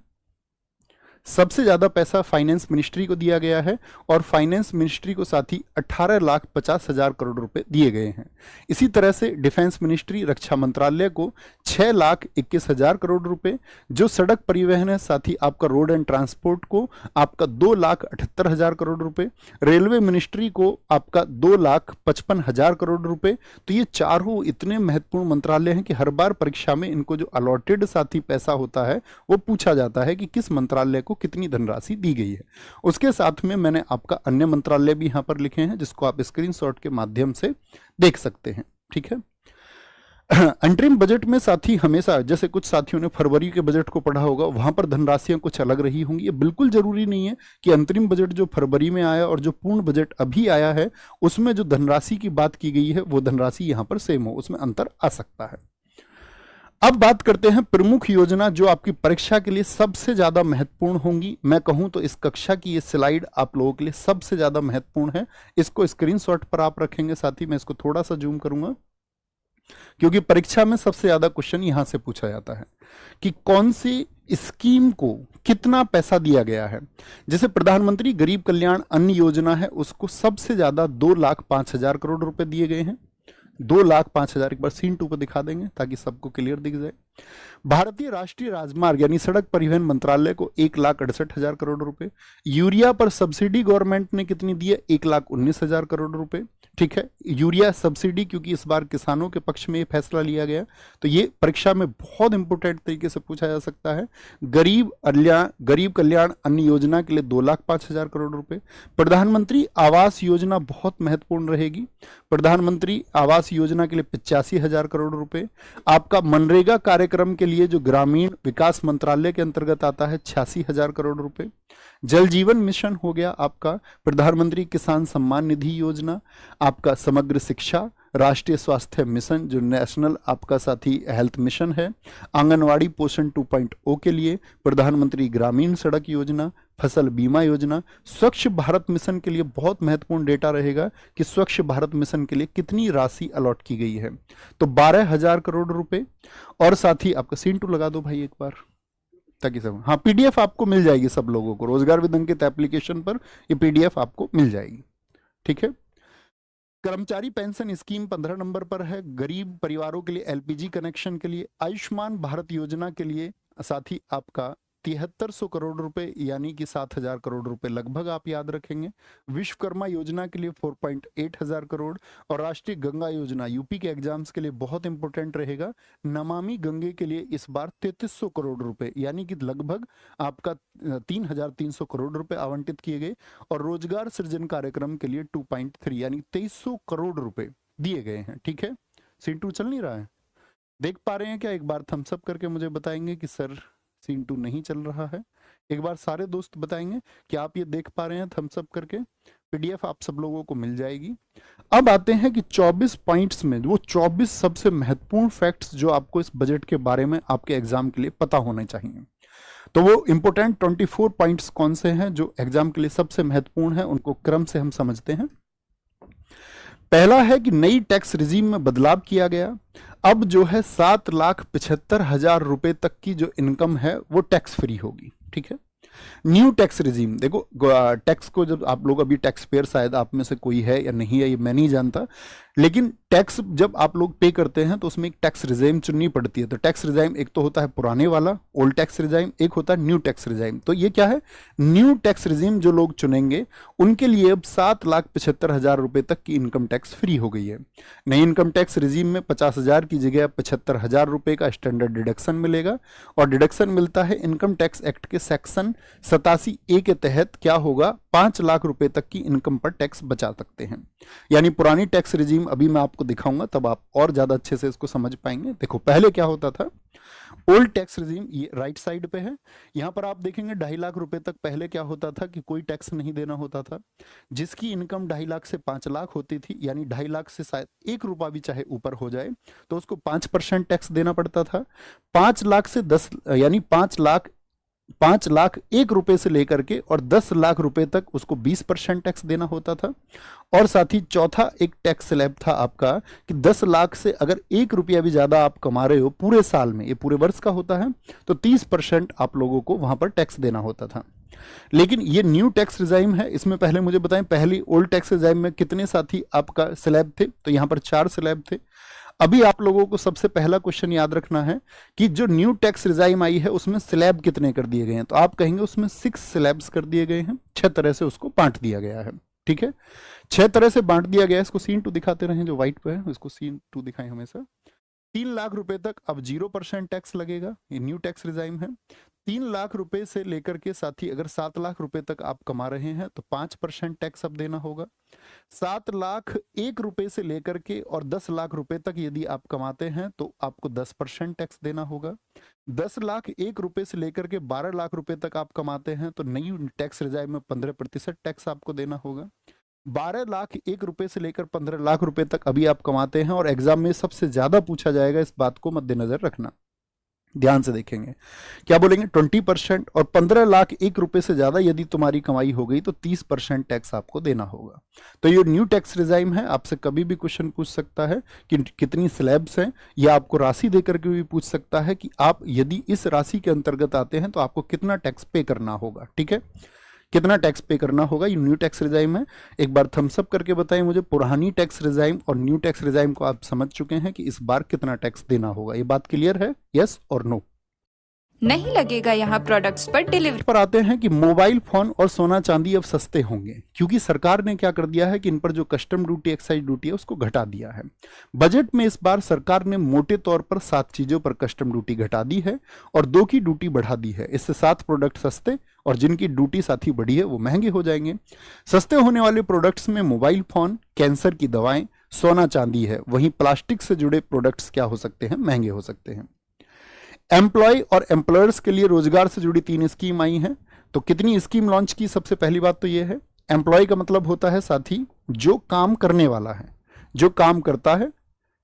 सबसे ज्यादा पैसा फाइनेंस मिनिस्ट्री को दिया गया है और फाइनेंस मिनिस्ट्री को साथी 18,50,000 करोड़ रुपए दिए गए हैं। इसी तरह से डिफेंस मिनिस्ट्री, रक्षा मंत्रालय को 6,21,000 करोड़ रुपए। जो सड़क परिवहन है साथी, आपका रोड एंड ट्रांसपोर्ट को आपका 2,78,000 करोड़ रुपए। रेलवे मिनिस्ट्री को आपका 2,55,000 करोड़ रुपए। तो ये चारों इतने महत्वपूर्ण मंत्रालय हैं कि हर बार परीक्षा में इनको जो अलॉटेड साथी पैसा होता है वो पूछा जाता है कि किस मंत्रालय को कितनी धनराशि दी गई है। उसके साथ में मैंने आपका अन्य मंत्रालय भी यहां पर लिखे हैं, जिसको आप स्क्रीनशॉट के माध्यम से देख सकते हैं, ठीक है। अंतरिम बजट में साथी हमेशा, जैसे कुछ साथियों ने फरवरी के बजट को पढ़ा होगा, वहां पर धनराशियां कुछ अलग रही होंगी। ये बिल्कुल जरूरी नहीं है कि अंतरिम बजट जो फरवरी में आया और जो पूर्ण बजट अभी आया है उसमें जो धनराशि की बात की गई है वो धनराशि यहां पर सेम हो, उसमें अंतर आ सकता है। अब बात करते हैं प्रमुख योजना जो आपकी परीक्षा के लिए सबसे ज्यादा महत्वपूर्ण होंगी। मैं कहूं तो इस कक्षा की ये स्लाइड आप लोगों के लिए सबसे ज्यादा महत्वपूर्ण है। इसको स्क्रीनशॉट पर आप रखेंगे साथी। मैं इसको थोड़ा सा जूम करूंगा क्योंकि परीक्षा में सबसे ज्यादा क्वेश्चन यहां से पूछा जाता है कि कौन सी स्कीम को कितना पैसा दिया गया है। जैसे प्रधानमंत्री गरीब कल्याण अन्न योजना है, उसको सबसे ज्यादा 2,05,000 करोड़ रुपए दिए गए हैं। 2,05,000, एक बार सीन 2 पर दिखा देंगे ताकि सबको क्लियर दिख जाए। भारतीय राष्ट्रीय राजमार्ग यानी सड़क परिवहन मंत्रालय को 1,68,000 करोड़ रुपए। यूरिया पर सब्सिडी गवर्नमेंट ने कितनी दी है? 1,19,000 करोड़ रुपए, ठीक है। यूरिया सब्सिडी, क्योंकि इस बार किसानों के पक्ष में ये फैसला लिया गया, तो ये परीक्षा में बहुत इंपोर्टेंट तरीके से पूछा जा सकता है। गरीब कल्याण अन्न योजना के लिए 2,05,000 करोड़ रुपए। प्रधानमंत्री आवास योजना बहुत महत्वपूर्ण रहेगी। प्रधानमंत्री आवास योजना के लिए 85,000 करोड़ रुपए। आपका मनरेगा कार्यक्रम के लिए जो ग्रामीण विकास मंत्रालय के अंतर्गत आता है 86,000 करोड़ रुपए। जल जीवन मिशन हो गया आपका, प्रधानमंत्री किसान सम्मान निधि योजना, आपका समग्र शिक्षा, राष्ट्रीय स्वास्थ्य मिशन जो नेशनल आपका साथी हेल्थ मिशन है, आंगनवाड़ी पोषण 2.0 के लिए प्रधानमंत्री ग्रामीण सड़क योजना, फसल बीमा योजना। स्वच्छ भारत मिशन के लिए बहुत महत्वपूर्ण डेटा रहेगा कि स्वच्छ भारत मिशन के लिए कितनी राशि अलॉट की गई है, तो 12,000 करोड़ रुपए। और साथ ही आपका सीन 2 लगा दो भाई एक बार ताकि सब, हाँ पीडीएफ आपको मिल जाएगी सब लोगों को, रोजगार विद अंकित एप्लीकेशन पर ये पीडीएफ आपको मिल जाएगी, ठीक है। कर्मचारी पेंशन स्कीम 15 नंबर पर है। गरीब परिवारों के लिए एलपीजी कनेक्शन के लिए, आयुष्मान भारत योजना के लिए साथ ही आपका 7300 करोड़ रुपए यानी कि 7,000 करोड़ रुपए लगभग आप याद रखेंगे। विश्वकर्मा योजना के लिए 4,800 करोड़ और राष्ट्रीय गंगा योजना यूपी के एग्जाम्स के लिए बहुत इंपॉर्टेंट रहेगा। नमामि गंगे के लिए इस बार 3300 करोड़ रुपए यानी कि लगभग आपका 3,300 करोड़ रुपए आवंटित किए गए और रोजगार सृजन कार्यक्रम के लिए 2.3 यानी 2300 करोड़ रुपए दिए गए हैं, ठीक है। सीन 2 चल नहीं रहा है, देख पा रहे हैं क्या? एक बार थम्स अप करके मुझे बताएंगे कि सर सीन 2 नहीं चल रहा है। एक बार सारे दोस्त बताएंगे कि आप ये देख पा रहे हैं थम्स अप करके। पीडीएफ आप सब लोगों को मिल जाएगी। अब आते हैं कि 24 पॉइंट्स में वो 24 सबसे महत्वपूर्ण फैक्ट्स जो आपको इस बजट के बारे में आपके एग्जाम के लिए पता होने चाहिए। तो वो इंपोर्टेंट 24 पॉइंट्स कौन से हैं जो एग्जाम के लिए सबसे महत्वपूर्ण है, उनको क्रम से हम समझते हैं। पहला है कि नई टैक्स रिजीम में बदलाव किया गया। अब जो है 7,75,000 रुपए तक की जो इनकम है वो टैक्स फ्री होगी, ठीक है। न्यू टैक्स रिजीम, देखो टैक्स को जब आप लोग, अभी टैक्स पेयर शायद आप में से कोई है या नहीं है ये मैं नहीं जानता, लेकिन टैक्स जब आप लोग पे करते हैं तो उसमें एक टैक्स रिजाइम चुननी पड़ती है। तो टैक्स रिजाइम एक तो होता है पुराने वाला ओल्ड टैक्स रिजाइम, एक होता है न्यू टैक्स रिजाइम। तो ये क्या है, न्यू टैक्स रिजीम जो लोग चुनेंगे उनके लिए अब 7,75,000 रुपए तक की इनकम टैक्स फ्री हो गई है। नई इनकम टैक्स रिजीम में 50,000 की जगह 75,000 रुपए का स्टैंडर्ड डिडक्शन मिलेगा, और डिडक्शन मिलता है इनकम टैक्स एक्ट के सेक्शन 87A के तहत। क्या होगा, 5 लाख रुपए तक की इनकम पर टैक्स बचा सकते हैं। यानी पुरानी टैक्स रिजीम अभी मैं आपको दिखाऊंगा, तब आप और ज्यादा अच्छे से इसको समझ पाएंगे। देखो पहले क्या होता था, ओल्ड टैक्स रिजीम ये राइट साइड पे है, यहां पर आप देखेंगे 2.5 लाख रुपए तक पहले क्या होता था कि कोई टैक्स नहीं देना होता था। जिसकी इनकम 2.5 लाख से 5 लाख होती थी, यानी 2.5 लाख से शायद 1 रुपया भी चाहे ऊपर हो जाए तो उसको 5% टैक्स देना पड़ता था। 5 लाख से 10 यानी 5 लाख 1 रुपए से लेकर के और 10 लाख रुपए तक उसको 20% टैक्स देना होता था। और साथ ही चौथा एक टैक्स स्लैब था आपका कि 10 लाख से अगर 1 रुपया भी ज्यादा आप कमा रहे हो पूरे साल में, ये पूरे वर्ष का होता है, तो 30% आप लोगों को वहां पर टैक्स देना होता था। लेकिन ये न्यू टैक्स रिजाइम है, इसमें पहले मुझे बताएं, पहली ओल्ड टैक्स रिजाइम में कितने साथी आपका स्लैब थे, तो यहां पर 4 स्लैब थे। अभी आप लोगों को सबसे पहला क्वेश्चन याद रखना है कि जो न्यू टैक्स रिजाइम आई है उसमें स्लैब कितने कर दिए गए हैं, तो आप कहेंगे उसमें 6 स्लैब्स कर दिए गए हैं, 6 तरह से उसको बांट दिया गया है। ठीक है, 6 तरह से बांट दिया गया है। इसको सीन 2 दिखाते रहे, जो व्हाइट पे है इसको सीन 2 दिखाएं हमेशा। 3 लाख रुपए तक अब 0% टैक्स लगेगा, ये न्यू टैक्स रिजाइम है। 3 लाख रुपए से लेकर के साथी अगर 7 लाख रुपए तक आप कमा रहे हैं तो 5% टैक्स अब देना होगा। 7 लाख 1 रुपए से लेकर के और 10 लाख रुपए तक यदि आप कमाते हैं तो आपको 10% टैक्स देना होगा। 10 लाख 1 रुपए से लेकर के 12 लाख रुपए तक आप कमाते हैं तो नई टैक्स रिजाइम में 15% टैक्स आपको देना होगा। 12 लाख 1 रुपए से लेकर 15 लाख रुपए तक अभी आप कमाते हैं, और एग्जाम में सबसे ज्यादा पूछा जाएगा, इस बात को मद्देनजर रखना, ध्यान से देखेंगे। क्या बोलेंगे, 20%। और 15 लाख 1 रुपए से ज्यादा यदि तुम्हारी कमाई हो गई तो 30% टैक्स आपको देना होगा। तो ये न्यू टैक्स रिजाइम है, आपसे कभी भी क्वेश्चन पूछ सकता है कि कितनी स्लैब्स हैं, या आपको राशि देकर के भी पूछ सकता है कि आप यदि इस राशि के अंतर्गत आते हैं तो आपको कितना टैक्स पे करना होगा। ठीक है, कितना टैक्स पे करना होगा, ये न्यू टैक्स रिजाइम है। एक बार थम्स अप करके बताएं मुझे, पुरानी टैक्स रिजाइम और न्यू टैक्स रिजाइम को आप समझ चुके हैं कि इस बार कितना टैक्स देना होगा, ये बात क्लियर है, यस और नो? नहीं लगेगा यहाँ प्रोडक्ट्स पर डिलीवरी। पर आते हैं कि मोबाइल फोन और सोना चांदी अब सस्ते होंगे, क्योंकि सरकार ने क्या कर दिया है कि इन पर जो कस्टम ड्यूटी एक्साइज ड्यूटी है उसको घटा दिया है। बजट में इस बार सरकार ने मोटे तौर पर 7 चीजों पर कस्टम ड्यूटी घटा दी है और 2 की ड्यूटी बढ़ा दी है। इससे 7 प्रोडक्ट सस्ते और जिनकी ड्यूटी साथ ही बढ़ी है वो महंगे हो जाएंगे। सस्ते होने वाले प्रोडक्ट्स में मोबाइल फोन, कैंसर की दवाएं, सोना चांदी है। वहीं प्लास्टिक से जुड़े प्रोडक्ट्स क्या हो सकते हैं, महंगे हो सकते हैं। एम्प्लॉय और एम्प्लॉयर्स के लिए रोजगार से जुड़ी 3 स्कीम आई हैं। तो कितनी स्कीम लॉन्च की, सबसे पहली बात तो यह है, एम्प्लॉय का मतलब होता है साथी जो काम करने वाला है, जो काम करता है,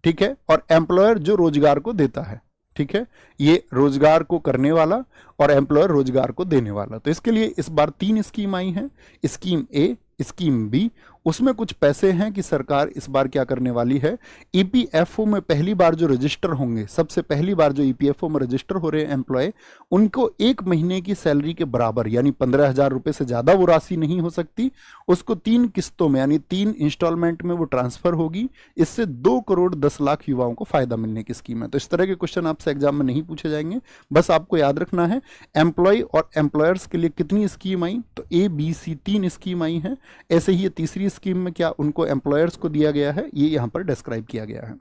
ठीक है, और एम्प्लॉयर जो रोजगार को देता है। ठीक है, ये रोजगार को करने वाला और एम्प्लॉयर रोजगार को देने वाला। तो इसके लिए इस बार 3 स्कीम आई हैं, स्कीम ए, स्कीम बी। उसमें कुछ पैसे हैं कि सरकार इस बार क्या करने वाली है, ईपीएफओ में पहली बार जो रजिस्टर होंगे, सबसे पहली बार जो ईपीएफओ में रजिस्टर हो रहे हैं एम्प्लॉय, उनको 1 महीने की सैलरी के बराबर यानी 15,000 रुपए से ज्यादा वो राशि नहीं हो सकती, उसको 3 किस्तों में यानी 3 इंस्टॉलमेंट में वो ट्रांसफर होगी। इससे 2 करोड़ 10 लाख युवाओं को फायदा मिलने की स्कीम है। तो इस तरह के क्वेश्चन आपसे एग्जाम में नहीं पूछे जाएंगे, बस आपको याद रखना है एम्प्लॉय और एम्प्लॉयर्स के लिए कितनी स्कीम आई, तो ए बी सी 3 स्कीम आई है। ऐसे ही ये तीसरी स्कीम में क्या उनको एम्प्लॉयर्स को दिया गया है, ये यहां पर डिस्क्राइब किया गया है।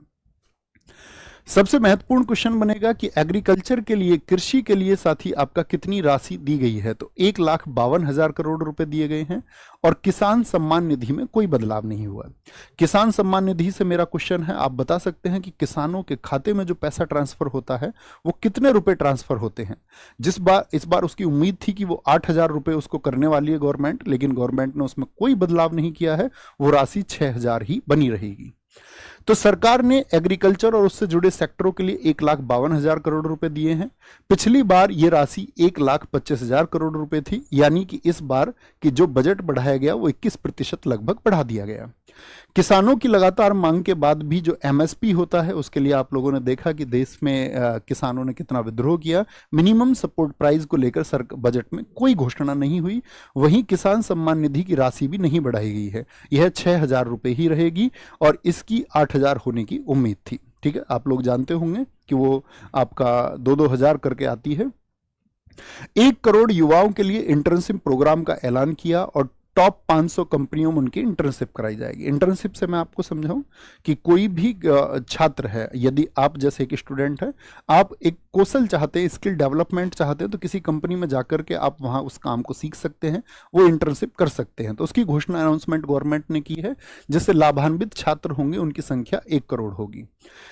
सबसे महत्वपूर्ण क्वेश्चन बनेगा कि एग्रीकल्चर के लिए, कृषि के लिए साथी आपका कितनी राशि दी गई है, तो 1,52,000 करोड़ रुपए दिए गए हैं। और किसान सम्मान निधि में कोई बदलाव नहीं हुआ। किसान सम्मान निधि से मेरा क्वेश्चन है, आप बता सकते हैं कि किसानों के खाते में जो पैसा ट्रांसफर होता है वो कितने रुपए ट्रांसफर होते हैं। इस बार उसकी उम्मीद थी कि वो 8,000 रुपए उसको करने वाली है गवर्नमेंट, लेकिन गवर्नमेंट ने उसमें कोई बदलाव नहीं किया है, वो राशि 6,000 ही बनी रहेगी। तो सरकार ने एग्रीकल्चर और उससे जुड़े सेक्टरों के लिए 1,52,000 करोड़ रुपए दिए हैं। पिछली बार ये राशि 1,25,000 करोड़ रुपए थी, यानी कि इस बार की जो बजट बढ़ाया गया वो 21% लगभग बढ़ा दिया गया। किसानों की लगातार मांग के बाद भी जो एमएसपी होता है उसके लिए आप लोगों ने देखा कि देश में किसानों ने कितना विद्रोह किया। मिनिमम सपोर्ट प्राइस को लेकर बजट में कोई घोषणा नहीं हुई। वहीं किसान सम्मान निधि की राशि भी नहीं बढ़ाई गई है, यह 6,000 रुपये ही रहेगी और इसकी 8,000 होने की उम्मीद थी। ठीक है, आप लोग जानते होंगे कि वो आपका 2-2 हजार करके आती है। 1 करोड़ युवाओं के लिए इंटर्नशिप प्रोग्राम का ऐलान किया और टॉप 500 कंपनियों में उनकी इंटर्नशिप कराई जाएगी। इंटर्नशिप से मैं आपको समझाऊं कि कोई भी छात्र है, यदि आप जैसे एक स्टूडेंट है, आप एक कौशल चाहते हैं, स्किल डेवलपमेंट चाहते हैं, तो किसी कंपनी में जाकर के आप वहां उस काम को सीख सकते हैं, वो इंटर्नशिप कर सकते हैं। तो उसकी घोषणा अनाउंसमेंट गवर्नमेंट ने की है, जिससे लाभान्वित छात्र होंगे उनकी संख्या 1 करोड़ होगी।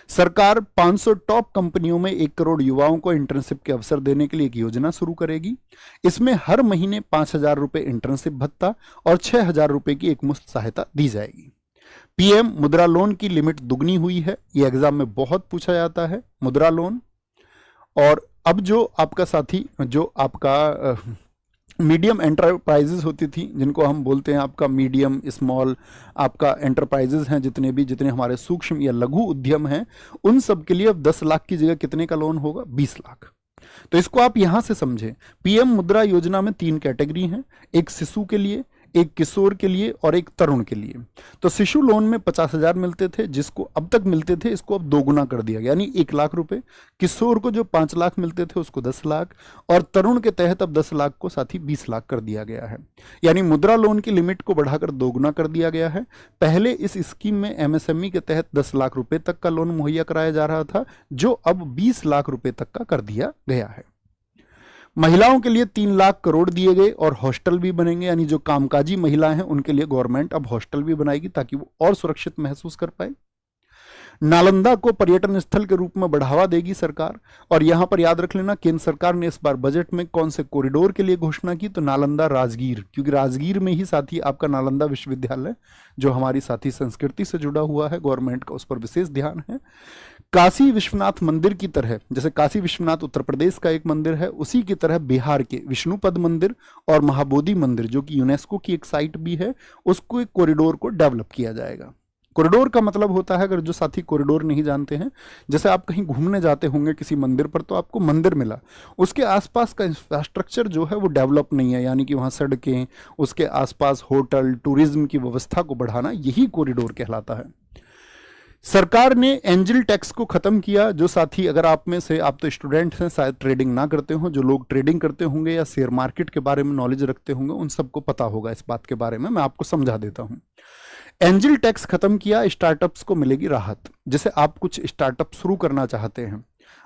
सरकार 500 टॉप कंपनियों में 1 करोड़ युवाओं को इंटर्नशिप के अवसर देने के लिए एक योजना शुरू करेगी। इसमें हर महीने 5,000 रुपये इंटर्नशिप भत्ता और 6,000 रुपए की एक मुफ्त सहायता दी जाएगी। पीएम मुद्रा लोन की लिमिट दुगनी हुई है, ये एग्जाम में बहुत पूछा जाता है, मुद्रा लोन। और अब जो आपका साथी, जो आपका मीडियम एंटरप्राइजेज होती थी, जिनको हम बोलते हैं आपका मीडियम स्मॉल आपका एंटरप्राइजेज हैं, जितने हमारे सूक्ष्म या लघु उद्यम हैं, उन सब के लिए अब 10 लाख की जगह कितने का लोन होगा? 20 लाख। तो इसको आप यहां से समझें। पीएम मुद्रा योजना में 3 कैटेगरी हैं, एक शिशु के लिए, एक किशोर के लिए और एक तरुण के लिए। तो शिशु लोन में 50,000 मिलते थे, जिसको अब तक मिलते थे, इसको अब 2 गुना कर दिया गया, यानी 1 लाख रुपए। किशोर को जो 5 लाख मिलते थे उसको 10 लाख, और तरुण के तहत अब 10 लाख को साथ ही 20 लाख कर दिया गया है। यानी मुद्रा लोन की लिमिट को बढ़ाकर 2 गुना कर दिया गया है। पहले इस स्कीम में एमएसएमई के तहत 10 लाख रुपए तक का लोन मुहैया कराया जा रहा था, जो अब 20 लाख रुपए तक का कर दिया गया है। महिलाओं के लिए 3 लाख करोड़ दिए गए और हॉस्टल भी बनेंगे, यानी जो कामकाजी महिलाएं हैं उनके लिए गवर्नमेंट अब हॉस्टल भी बनाएगी ताकि वो और सुरक्षित महसूस कर पाए। नालंदा को पर्यटन स्थल के रूप में बढ़ावा देगी सरकार। और यहां पर याद रख लेना, केंद्र सरकार ने इस बार बजट में कौन से कॉरिडोर के लिए घोषणा की, तो नालंदा राजगीर, क्योंकि राजगीर में ही साथी आपका नालंदा विश्वविद्यालय जो हमारी साथी संस्कृति से जुड़ा हुआ है, गवर्नमेंट का उस पर विशेष ध्यान है। काशी विश्वनाथ मंदिर की तरह, जैसे काशी विश्वनाथ उत्तर प्रदेश का एक मंदिर है, उसी की तरह बिहार के विष्णुपद मंदिर और महाबोधि मंदिर, जो कि यूनेस्को की एक साइट भी है, उसको एक कॉरिडोर को डेवलप किया जाएगा। कॉरिडोर का मतलब होता है, अगर जो साथी कॉरिडोर नहीं जानते हैं, जैसे आप कहीं घूमने जाते होंगे किसी मंदिर पर, तो आपको मंदिर मिला, उसके आसपास का इंफ्रास्ट्रक्चर जो है वो डेवलप नहीं है, यानी कि वहाँ सड़कें, उसके आसपास होटल, टूरिज्म की व्यवस्था को बढ़ाना, यही कॉरिडोर कहलाता है। सरकार ने एंजल टैक्स को खत्म किया। जो साथी, अगर आप में से, आप तो स्टूडेंट हैं, शायद ट्रेडिंग ना करते हो, जो लोग ट्रेडिंग करते होंगे या शेयर मार्केट के बारे में नॉलेज रखते होंगे, उन सबको पता होगा इस बात के बारे में, मैं आपको समझा देता हूं। एंजल टैक्स खत्म किया, स्टार्टअप्स को मिलेगी राहत। जैसे आप कुछ स्टार्टअप शुरू करना चाहते हैं,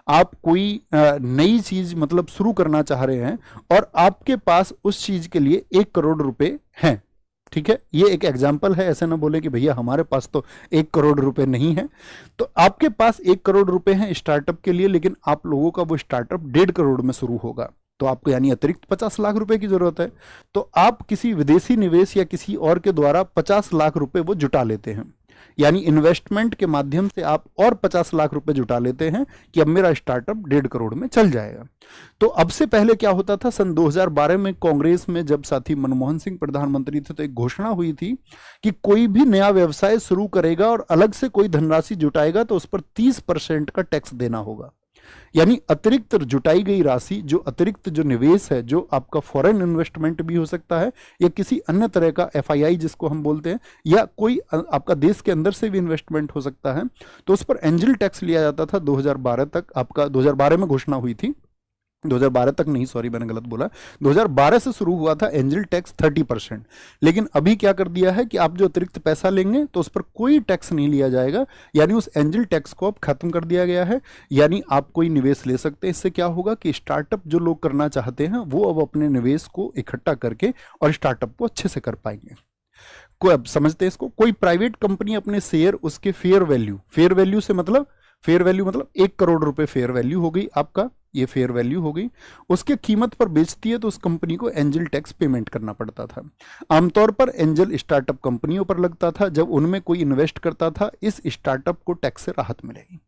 आप कोई नई चीज मतलब शुरू करना चाह रहे हैं और आपके पास उस चीज के लिए 1 करोड़ रुपए हैं, ठीक है, ये एक एग्जाम्पल है, ऐसे ना बोले कि भैया हमारे पास तो 1 करोड़ रुपए नहीं है। तो आपके पास 1 करोड़ रुपए हैं स्टार्टअप के लिए, लेकिन आप लोगों का वो स्टार्टअप 1.5 करोड़ में शुरू होगा, तो आपको यानी अतिरिक्त 50 लाख रुपए की जरूरत है। तो आप किसी विदेशी निवेश या किसी और के द्वारा 50 लाख रुपए वो जुटा लेते हैं, यानी इन्वेस्टमेंट के माध्यम से आप और 50 लाख रुपए जुटा लेते हैं कि अब मेरा स्टार्टअप 1.5 करोड़ में चल जाएगा। तो अब से पहले क्या होता था, सन 2012 में कांग्रेस में जब साथी मनमोहन सिंह प्रधानमंत्री थे, तो एक घोषणा हुई थी कि कोई भी नया व्यवसाय शुरू करेगा और अलग से कोई धनराशि जुटाएगा तो उस पर 30% का टैक्स देना होगा। यानी अतिरिक्त जुटाई गई राशि, जो अतिरिक्त जो निवेश है, जो आपका फॉरेन इन्वेस्टमेंट भी हो सकता है या किसी अन्य तरह का एफआईआई जिसको हम बोलते हैं, या कोई आपका देश के अंदर से भी इन्वेस्टमेंट हो सकता है, तो उस पर एंजल टैक्स लिया जाता था। 2012 तक, आपका 2012 में घोषणा हुई थी, 2012 तक नहीं, सॉरी मैंने गलत बोला, 2012 से शुरू हुआ था एंजल टैक्स 30%। लेकिन अभी क्या कर दिया है कि आप जो अतिरिक्त पैसा लेंगे तो उस पर कोई टैक्स नहीं लिया जाएगा, यानी उस एंजल टैक्स को अब खत्म कर दिया गया है। यानी आप कोई निवेश ले सकते हैं। इससे क्या होगा कि स्टार्टअप जो लोग करना चाहते हैं वो अब अपने निवेश को इकट्ठा करके और स्टार्टअप को अच्छे से कर पाएंगे। कोई, अब समझते हैं इसको, कोई प्राइवेट कंपनी अपने शेयर उसके फेयर वैल्यू से मतलब, फेयर वैल्यू मतलब 1 करोड़ रुपए फेयर वैल्यू हो गई आपका, ये फेयर वैल्यू हो गई, उसके कीमत पर बेचती है तो उस कंपनी को एंजल टैक्स पेमेंट करना पड़ता था। आमतौर पर एंजल स्टार्टअप कंपनियों पर लगता था, जब उनमें कोई इन्वेस्ट करता था, इस स्टार्टअप को टैक्स से राहत मिलेगी।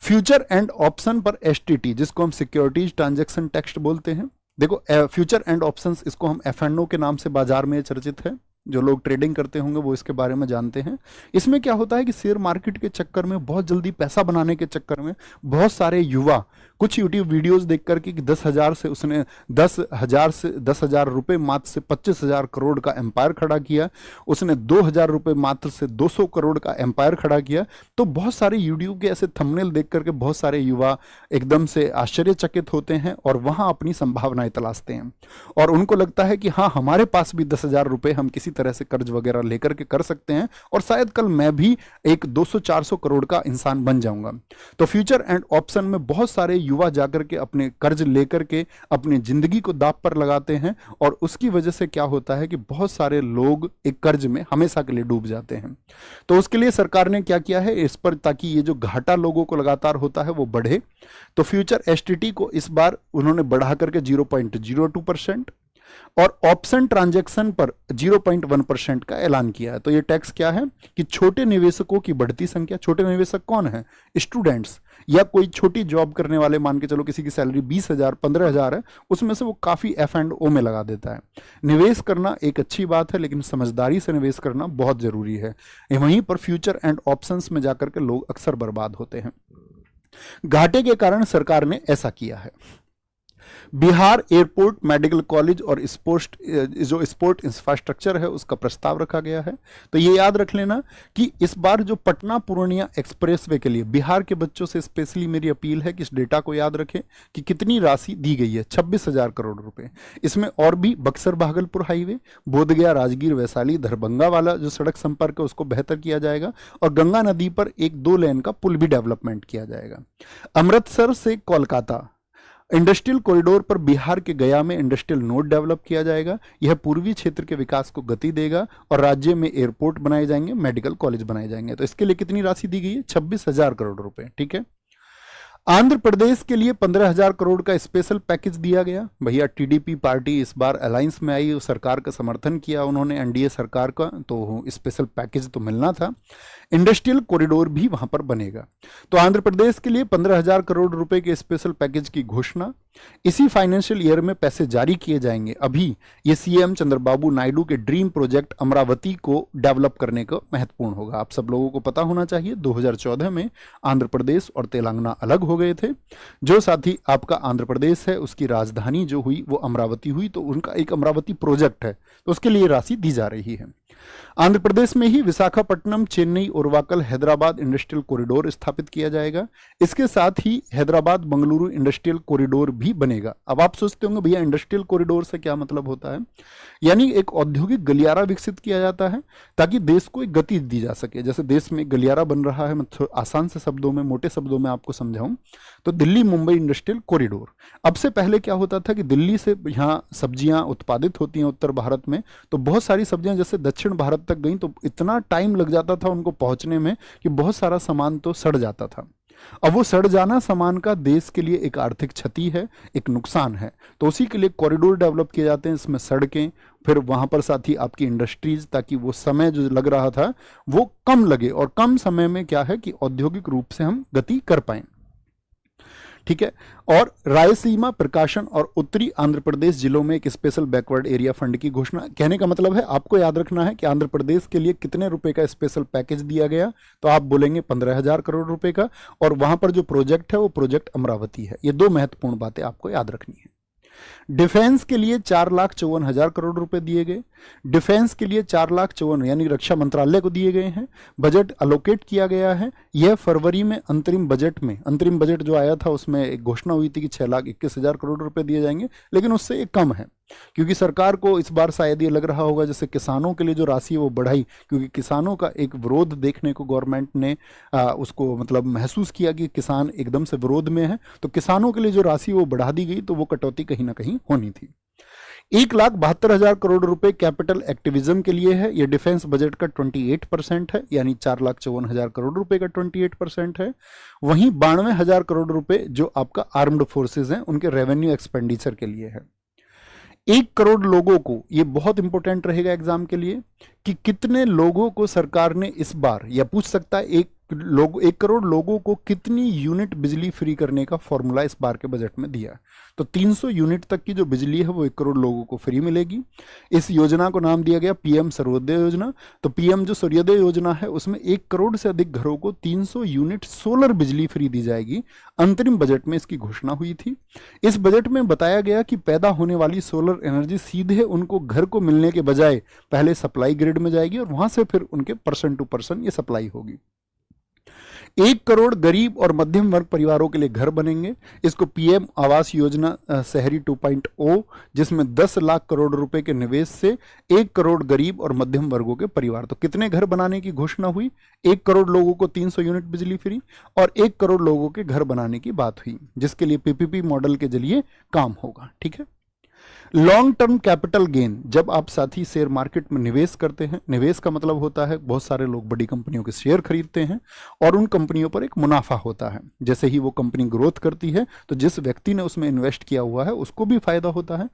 फ्यूचर एंड ऑप्शन पर एसटीटी, जिसको हम सिक्योरिटीज ट्रांजैक्शन टैक्स बोलते हैं। देखो, फ्यूचर एंड ऑप्शंस, इसको हम एफएनओ के नाम से बाजार में चर्चित है। जो लोग ट्रेडिंग करते होंगे वो इसके बारे में जानते हैं। इसमें क्या होता है कि शेयर मार्केट के चक्कर में, बहुत जल्दी पैसा बनाने के चक्कर में बहुत सारे युवा कुछ यूट्यूब वीडियोस देख करके कि 10,000 से उसने 10,000 रुपए मात्र से 25,000 करोड़ का एम्पायर खड़ा किया, उसने 2,000 रुपए मात्र से 200 करोड़ का एम्पायर खड़ा किया। तो बहुत सारे यूट्यूब के ऐसे थंबनेल देख करके बहुत सारे युवा एकदम से आश्चर्यचकित होते हैं और वहां अपनी संभावनाएं तलाशते हैं और उनको लगता है कि हाँ, हमारे पास भी 10,000 रुपए हम किसी तरह से कर्ज वगैरह लेकर के कर सकते हैं और शायद कल मैं भी एक 200-400 करोड़ का इंसान बन जाऊंगा। तो फ्यूचर एंड ऑप्शन में बहुत सारे युवा जाकर के अपने कर्ज लेकर के अपनी जिंदगी को दांव पर लगाते हैं और उसकी वजह से क्या होता है कि बहुत सारे लोग एक कर्ज में हमेशा के लिए डूब जाते हैं। तो उसके लिए सरकार ने क्या किया है इस पर, ताकि ये जो घाटा लोगों को लगातार होता है वो बढ़े, तो फ्यूचर एसटीटी को इस बार उन्होंने बढ़ा करके 0.02% और ऑप्शन ट्रांजैक्शन पर 0.1% का ऐलान किया है। तो ये टैक्स क्या है कि छोटे निवेशकों की बढ़ती संख्या, छोटे निवेशक कौन है, स्टूडेंट्स या कोई छोटी जॉब करने वाले, मान के चलो किसी की सैलरी 20,000 15,000 है, उसमें से वो काफी F&O में लगा देता है। निवेश करना एक अच्छी बात है लेकिन समझदारी से निवेश करना बहुत जरूरी है। वहीं पर फ्यूचर एंड ऑप्शंस में जाकर के लोग अक्सर बर्बाद होते हैं। घाटे के कारण सरकार ने ऐसा किया है। बिहार एयरपोर्ट, मेडिकल कॉलेज और जो स्पोर्ट इंफ्रास्ट्रक्चर है उसका प्रस्ताव रखा गया है। तो ये याद रख लेना कि इस बार जो पटना पूर्णिया एक्सप्रेसवे के लिए बिहार के बच्चों से स्पेशली मेरी अपील है कि इस डेटा को याद रखें कि कितनी राशि दी गई है, 26,000 करोड़ रुपए। इसमें और भी बक्सर भागलपुर हाईवे, बोधगया राजगीर वैशाली दरभंगा वाला जो सड़क संपर्क है उसको बेहतर किया जाएगा और गंगा नदी पर एक 2 लेन का पुल भी डेवलपमेंट किया जाएगा। अमृतसर से कोलकाता इंडस्ट्रियल कॉरिडोर पर बिहार के गया में इंडस्ट्रियल नोड डेवलप किया जाएगा। यह पूर्वी क्षेत्र के विकास को गति देगा और राज्य में एयरपोर्ट बनाए जाएंगे, मेडिकल कॉलेज बनाए जाएंगे। तो इसके लिए कितनी राशि दी गई है, 26,000 करोड़ रुपए। ठीक है। आंध्र प्रदेश के लिए 15,000 करोड़ का स्पेशल पैकेज दिया गया। भैया टीडीपी पार्टी इस बार अलायंस में आई, सरकार का समर्थन किया उन्होंने, एनडीए सरकार का, तो स्पेशल पैकेज तो मिलना था। इंडस्ट्रियल कॉरिडोर भी वहां पर बनेगा। तो आंध्र प्रदेश के लिए 15,000 करोड़ रुपए के स्पेशल पैकेज की घोषणा इसी फाइनेंशियल ईयर में पैसे जारी किए जाएंगे। अभी ये सीएम चंद्रबाबू नायडू के ड्रीम प्रोजेक्ट अमरावती को डेवलप करने का महत्वपूर्ण होगा। आप सब लोगों को पता होना चाहिए 2014 में आंध्र प्रदेश और तेलंगाना अलग हो गए थे। जो साथी आपका आंध्र प्रदेश है उसकी राजधानी जो हुई वो अमरावती हुई, तो उनका एक अमरावती प्रोजेक्ट है, तो उसके लिए राशि दी जा रही है। आंध्र प्रदेश में ही विशाखापट्टनम, चेन्नई, ओरवाकल, हैदराबाद इंडस्ट्रियल कॉरिडोर स्थापित किया जाएगा। इसके साथ ही हैदराबाद बंगलुरु इंडस्ट्रियल कॉरिडोर भी बनेगा। अब आप सोचते होंगे भैया इंडस्ट्रियल कॉरिडोर से क्या मतलब होता है, यानी एक औद्योगिक गलियारा विकसित किया जाता है ताकि देश को एक गति दी जा सके। जैसे देश में गलियारा बन रहा है, मैं आसान से शब्दों में, मोटे शब्दों में आपको समझाऊं तो दिल्ली मुंबई इंडस्ट्रियल कॉरिडोर। अब से पहले क्या होता था कि दिल्ली से यहाँ सब्जियां उत्पादित होती हैं उत्तर भारत में, तो बहुत सारी सब्जियां जैसे दक्षिण भारत तक गई तो इतना टाइम लग जाता था उनको पहुंचने में कि बहुत सारा सामान तो सड़ जाता था। अब वो सड़ जाना सामान का देश के लिए एक आर्थिक क्षति है, एक नुकसान है। तो उसी के लिए कॉरिडोर डेवलप किए जाते हैं, इसमें सड़कें, फिर वहां पर साथ ही आपकी इंडस्ट्रीज, ताकि वो समय जो लग रहा था वो कम लगे और कम समय में क्या है कि औद्योगिक रूप से हम गति कर पाए। ठीक है। और रायसीमा, प्रकाशन और उत्तरी आंध्र प्रदेश जिलों में एक स्पेशल बैकवर्ड एरिया फंड की घोषणा। कहने का मतलब है आपको याद रखना है कि आंध्र प्रदेश के लिए कितने रुपए का स्पेशल पैकेज दिया गया, तो आप बोलेंगे 15,000 करोड़ रुपए का, और वहां पर जो प्रोजेक्ट है वो प्रोजेक्ट अमरावती है। ये 2 महत्वपूर्ण बातें आपको याद रखनी है। डिफेंस के लिए 4,54,000 करोड़ रुपए दिए गए। डिफेंस के लिए 4,54,000 यानी रक्षा मंत्रालय को दिए गए हैं। बजट अलोकेट किया गया है। यह फरवरी में अंतरिम बजट जो आया था उसमें एक घोषणा हुई थी कि 6,21,000 करोड़ रुपए दिए जाएंगे, लेकिन उससे एक कम है क्योंकि सरकार को इस बार शायद ये लग रहा होगा जैसे किसानों के लिए जो राशि है वो बढ़ाई, क्योंकि किसानों का एक विरोध देखने को गवर्नमेंट ने उसको मतलब महसूस किया कि किसान एकदम से विरोध में है, तो किसानों के लिए जो राशि वो बढ़ा दी गई, तो वो कटौती कहीं ना कहीं होनी थी। 1,72,000 करोड़ रुपए कैपिटल एक्टिविज्म के लिए है। ये डिफेंस बजट का 28% है, यानी 4,54,000 करोड़ रुपए का 28% है। वहीं 92,000 करोड़ रुपए जो आपका आर्म्ड फोर्सेज हैं उनके रेवेन्यू एक्सपेंडिचर के लिए है। 1 करोड़ लोगों को, ये बहुत इंपॉर्टेंट रहेगा एग्जाम के लिए, कि कितने लोगों को सरकार ने इस बार, या पूछ सकता है 1 लोग 1 करोड़ लोगों को कितनी यूनिट बिजली फ्री करने का फॉर्मूला इस बार के बजट में दिया है। तो 300 यूनिट तक की जो बिजली है वो 1 करोड़ लोगों को फ्री मिलेगी। इस योजना को नाम दिया गया पीएम सर्वोदय योजना। तो पीएम जो सूर्योदय योजना है उसमें 1 करोड़ से अधिक घरों को 300 यूनिट सोलर बिजली फ्री दी जाएगी। अंतरिम बजट में इसकी घोषणा हुई थी। इस बजट में बताया गया कि पैदा होने वाली सोलर एनर्जी सीधे उनको घर को मिलने के बजाय पहले सप्लाई ग्रिड में जाएगी और वहां से फिर उनके पर्सन टू पर्सन ये सप्लाई होगी। 1 करोड़ गरीब और मध्यम वर्ग परिवारों के लिए घर बनेंगे। इसको पीएम आवास योजना शहरी 2.0, जिसमें 10 लाख करोड़ रुपए के निवेश से 1 करोड़ गरीब और मध्यम वर्गों के परिवार। तो कितने घर बनाने की घोषणा हुई? 1 करोड़ लोगों को 300 यूनिट बिजली फ्री और 1 करोड़ लोगों के घर बनाने की बात हुई, जिसके लिए पीपीपी मॉडल के जरिए काम होगा। ठीक है। लॉन्ग टर्म कैपिटल गेन, जब आप साथी शेयर मार्केट में निवेश करते हैं, निवेश का मतलब होता है बहुत सारे लोग बड़ी कंपनियों के शेयर खरीदते हैं और उन कंपनियों पर एक मुनाफा होता है। जैसे ही वो कंपनी ग्रोथ करती है तो जिस व्यक्ति ने उसमें इन्वेस्ट किया हुआ है उसको भी फायदा होता है।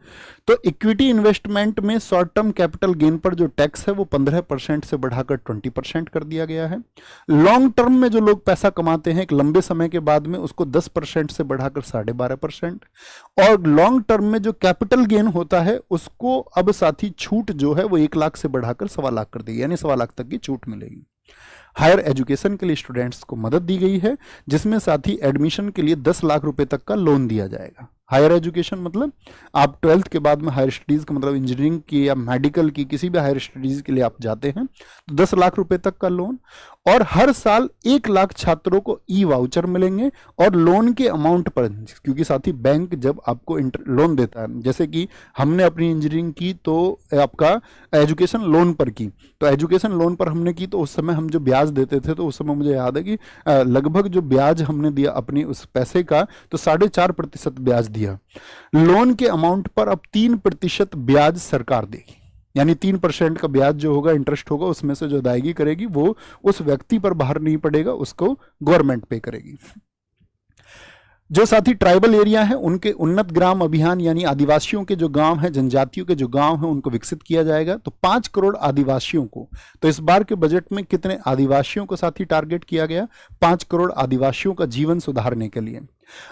तो इक्विटी इन्वेस्टमेंट में शॉर्ट टर्म कैपिटल गेन पर जो टैक्स है वो 15% से बढ़ाकर 20% कर दिया गया है। लॉन्ग टर्म में जो लोग पैसा कमाते हैं एक लंबे समय के बाद में, उसको 10% से बढ़ाकर 12.5%। और लॉन्ग टर्म में जो कैपिटल गेन होता है उसको अब साथी छूट जो है वो 1 लाख से बढ़ाकर 1.25 लाख कर दी, यानी 1.25 लाख तक की छूट मिलेगी। हायर एजुकेशन के लिए स्टूडेंट्स को मदद दी गई है, जिसमें साथी एडमिशन के लिए 10 लाख रुपए तक का लोन दिया जाएगा। हायर एजुकेशन मतलब आप 12th के बाद में हायर स्टडीज का मतलब इंजीनियरिंग की या मेडिकल की किसी भी हायर स्टडीज के लिए आप जाते हैं तो 10 लाख रुपए तक का लोन। और हर साल 1 लाख छात्रों को ई वाउचर मिलेंगे और लोन के अमाउंट पर, क्योंकि साथी बैंक जब आपको लोन देता है, जैसे कि हमने अपनी इंजीनियरिंग की तो आपका एजुकेशन लोन पर की, तो एजुकेशन लोन पर हमने की तो उस समय हम जो ब्याज देते थे तो उस समय मुझे याद है कि लगभग जो ब्याज हमने दिया अपनी उस पैसे का तो 4.5% ब्याज दिया। लोन के अमाउंट पर अब 3% ब्याज सरकार देगी, यानी 3% का ब्याज जो होगा, इंटरेस्ट होगा, उसमें से जो अदायगी करेगी वो उस व्यक्ति पर बाहर नहीं पड़ेगा, उसको गवर्नमेंट पे करेगी। जो साथी ट्राइबल एरिया है उनके उन्नत ग्राम अभियान, यानी आदिवासियों के जो गांव हैं, जनजातियों के जो गांव हैं उनको विकसित किया जाएगा। तो 5 करोड़ आदिवासियों को, तो इस बार के बजट में कितने आदिवासियों को साथी टारगेट किया गया? 5 करोड़ आदिवासियों का जीवन सुधारने के लिए।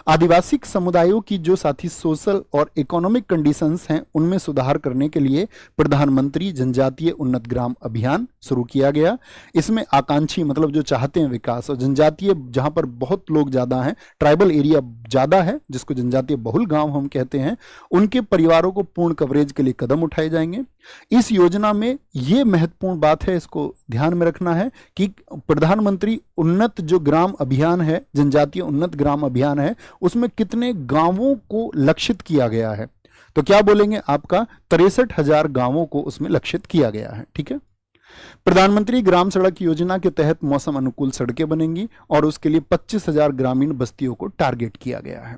आदिवासी समुदायों की जो साथी सोशल और इकोनॉमिक कंडीशंस हैं उनमें सुधार करने के लिए प्रधानमंत्री जनजातीय उन्नत ग्राम अभियान शुरू किया गया। इसमें आकांक्षी मतलब जो चाहते हैं विकास, और जनजातीय जहां पर बहुत लोग ज्यादा हैं, ट्राइबल एरिया ज्यादा है, जिसको जनजातीय बहुल गांव हम कहते हैं, उनके परिवारों को पूर्ण कवरेज के लिए कदम उठाए जाएंगे। इस योजना में यह महत्वपूर्ण बात है, इसको ध्यान में रखना है कि प्रधानमंत्री उन्नत जो ग्राम अभियान है, जनजातीय उन्नत ग्राम अभियान है, उसमें कितने गांवों को लक्षित किया गया है? तो क्या बोलेंगे? आपका 63,000 गांवों को उसमें लक्षित किया गया है। ठीक है। प्रधानमंत्री ग्राम सड़क योजना के तहत मौसम अनुकूल सड़कें बनेंगी और उसके लिए 25,000 ग्रामीण बस्तियों को टारगेट किया गया है।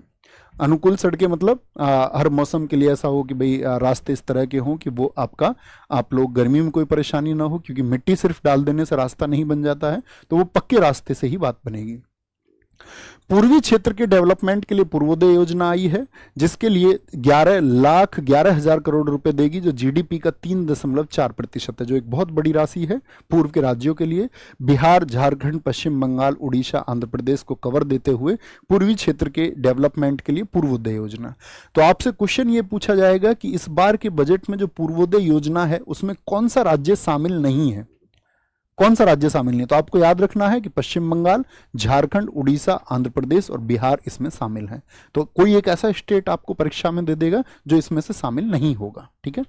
अनुकूल सड़कें मतलब हर मौसम के लिए ऐसा हो कि भाई रास्ते इस तरह के हों कि वो आप लोग गर्मी में कोई परेशानी ना हो, क्योंकि मिट्टी सिर्फ डाल देने से रास्ता नहीं बन जाता है, तो वो पक्के रास्ते से ही बात बनेगी। पूर्वी क्षेत्र के डेवलपमेंट के लिए पूर्वोदय योजना आई है, जिसके लिए 11,11,000 करोड़ रुपए देगी, जो जीडीपी का 3.4% है, जो एक बहुत बड़ी राशि है पूर्व के राज्यों के लिए। बिहार, झारखंड, पश्चिम बंगाल, उड़ीसा, आंध्र प्रदेश को कवर देते हुए पूर्वी क्षेत्र के डेवलपमेंट के लिए पूर्वोदय योजना। तो आपसे क्वेश्चन ये पूछा जाएगा कि इस बार के बजट में जो पूर्वोदय योजना है उसमें कौन सा राज्य शामिल नहीं है? कौन सा राज्य शामिल नहीं? तो आपको याद रखना है कि पश्चिम बंगाल, झारखंड, उड़ीसा, आंध्र प्रदेश और बिहार इसमें शामिल हैं। तो कोई एक ऐसा स्टेट आपको परीक्षा में दे देगा जो इसमें से शामिल नहीं होगा। ठीक है।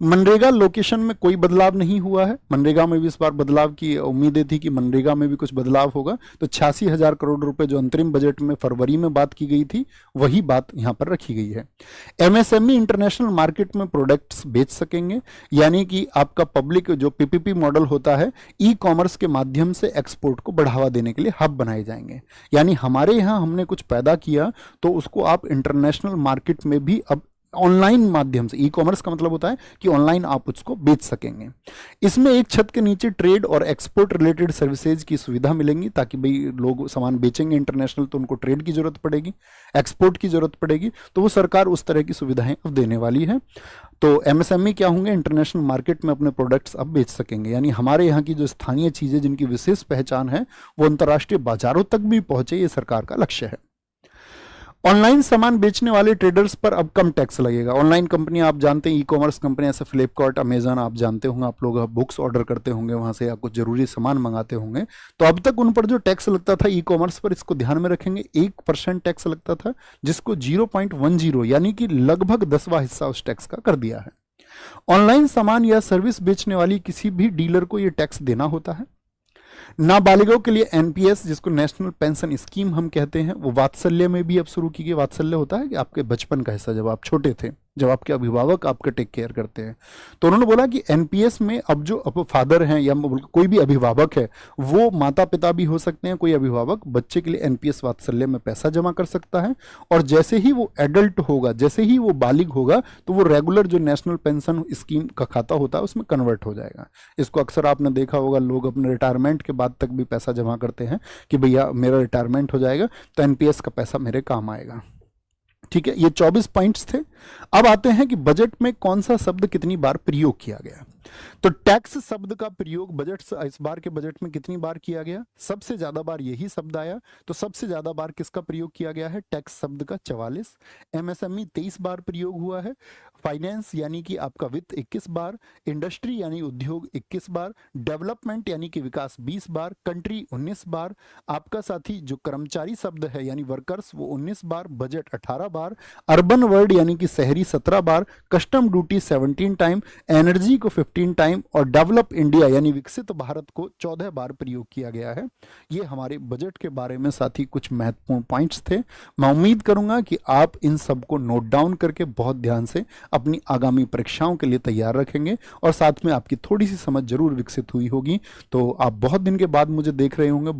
मनरेगा लोकेशन में कोई बदलाव नहीं हुआ है। मनरेगा में भी इस बार बदलाव की उम्मीदें थी कि मनरेगा में भी कुछ बदलाव होगा। तो 86,000 करोड़ रुपए जो अंतरिम बजट में फरवरी में बात की गई थी वही बात यहां पर रखी गई है। एमएसएमई इंटरनेशनल मार्केट में प्रोडक्ट्स बेच सकेंगे, यानी कि आपका पब्लिक जो पीपीपी मॉडल होता है, ई कॉमर्स के माध्यम से एक्सपोर्ट को बढ़ावा देने के लिए हब बनाए जाएंगे। यानी हमारे यहाँ हमने कुछ पैदा किया तो उसको आप इंटरनेशनल मार्केट में भी अब ऑनलाइन माध्यम से, ई कॉमर्स का मतलब होता है कि ऑनलाइन आप उसको बेच सकेंगे। इसमें एक छत के नीचे ट्रेड और एक्सपोर्ट रिलेटेड सर्विसेज की सुविधा मिलेंगी, ताकि भाई लोग सामान बेचेंगे इंटरनेशनल तो उनको ट्रेड की जरूरत पड़ेगी, एक्सपोर्ट की जरूरत पड़ेगी, तो वो सरकार उस तरह की सुविधाएं अब देने वाली है। तो एमएसएमई क्या होंगे, इंटरनेशनल मार्केट में अपने प्रोडक्ट्स अब बेच सकेंगे, यानी हमारे यहाँ की जो स्थानीय चीजें जिनकी विशेष पहचान है वो अंतर्राष्ट्रीय बाजारों तक भी पहुंचे, ये सरकार का लक्ष्य है। ऑनलाइन सामान बेचने वाले ट्रेडर्स पर अब कम टैक्स लगेगा। ऑनलाइन कंपनी आप जानते हैं, ई कॉमर्स कंपनी ऐसे फ्लिपकार्ट, अमेजन आप जानते होंगे, आप लोग बुक्स ऑर्डर करते होंगे वहां से या कुछ जरूरी सामान मंगाते होंगे, तो अब तक उन पर जो टैक्स लगता था ई कॉमर्स पर, इसको ध्यान में रखेंगे 1% टैक्स लगता था, जिसको 0.10 यानी कि लगभग 10वां हिस्सा उस टैक्स का कर दिया है। ऑनलाइन सामान या सर्विस बेचने वाली किसी भी डीलर को यह टैक्स देना होता है। नाबालिगों के लिए एनपीएस, जिसको नेशनल पेंशन स्कीम हम कहते हैं, वो वात्सल्य में भी अब शुरू की गई। वात्सल्य होता है कि आपके बचपन का हिस्सा, जब आप छोटे थे, जब आपके अभिभावक आपका टेक केयर करते हैं, तो उन्होंने बोला कि एनपीएस में अब जो फादर हैं या कोई भी अभिभावक है, वो माता पिता भी हो सकते हैं, कोई अभिभावक बच्चे के लिए एनपीएस वात्सल्य में पैसा जमा कर सकता है, और जैसे ही वो एडल्ट होगा, जैसे ही वो बालिग होगा, तो वो रेगुलर जो नेशनल पेंशन स्कीम का खाता होता है उसमें कन्वर्ट हो जाएगा। इसको अक्सर आपने देखा होगा, लोग अपने रिटायरमेंट के बाद तक भी पैसा जमा करते हैं कि भैया मेरा रिटायरमेंट हो जाएगा तो एनपीएस का पैसा मेरे काम आएगा। ठीक है, ये 24 पॉइंट्स थे। अब आते हैं कि बजट में कौन सा शब्द कितनी बार प्रयोग किया गया। तो टैक्स शब्द का प्रयोग बजट इस बार के बजट में कितनी बार किया गया, सबसे ज्यादा बार यही शब्द आया। तो सबसे ज्यादा बार किसका प्रयोग किया गया है, टैक्स शब्द का 44। एमएसएमई 23 बार प्रयोग हुआ है। फाइनेंस यानी कि आपका वित्त 21 बार। इंडस्ट्री यानी उद्योग 21 बार। डेवलपमेंट यानी कि विकास 20 बार। कंट्री 19 बार। आपका साथी जो कर्मचारी शब्द है यानी वर्कर्स, वो 19 बार। बजट 18 बार। अर्बन वर्ड यानी कि शहरी 17 बार। Custom duty 17 time. एनर्जी को 15 टाइम, और डेवलप इंडिया यानी विकसित भारत को 14 बार प्रयोग किया गया है। ये हमारे बजट के बारे में साथी कुछ महत्वपूर्ण पॉइंट्स थे। मैं उम्मीद करूंगा कि आप इन सबको नोट डाउन करके बहुत ध्यान से अपनी आगामी परीक्षाओं के लिए तैयार रखेंगे, और साथ में आपकी थोड़ी सी समझ जरूर विकसित हुई होगी। तो आप बहुत दिन के बाद मुझे देख रहे होंगे।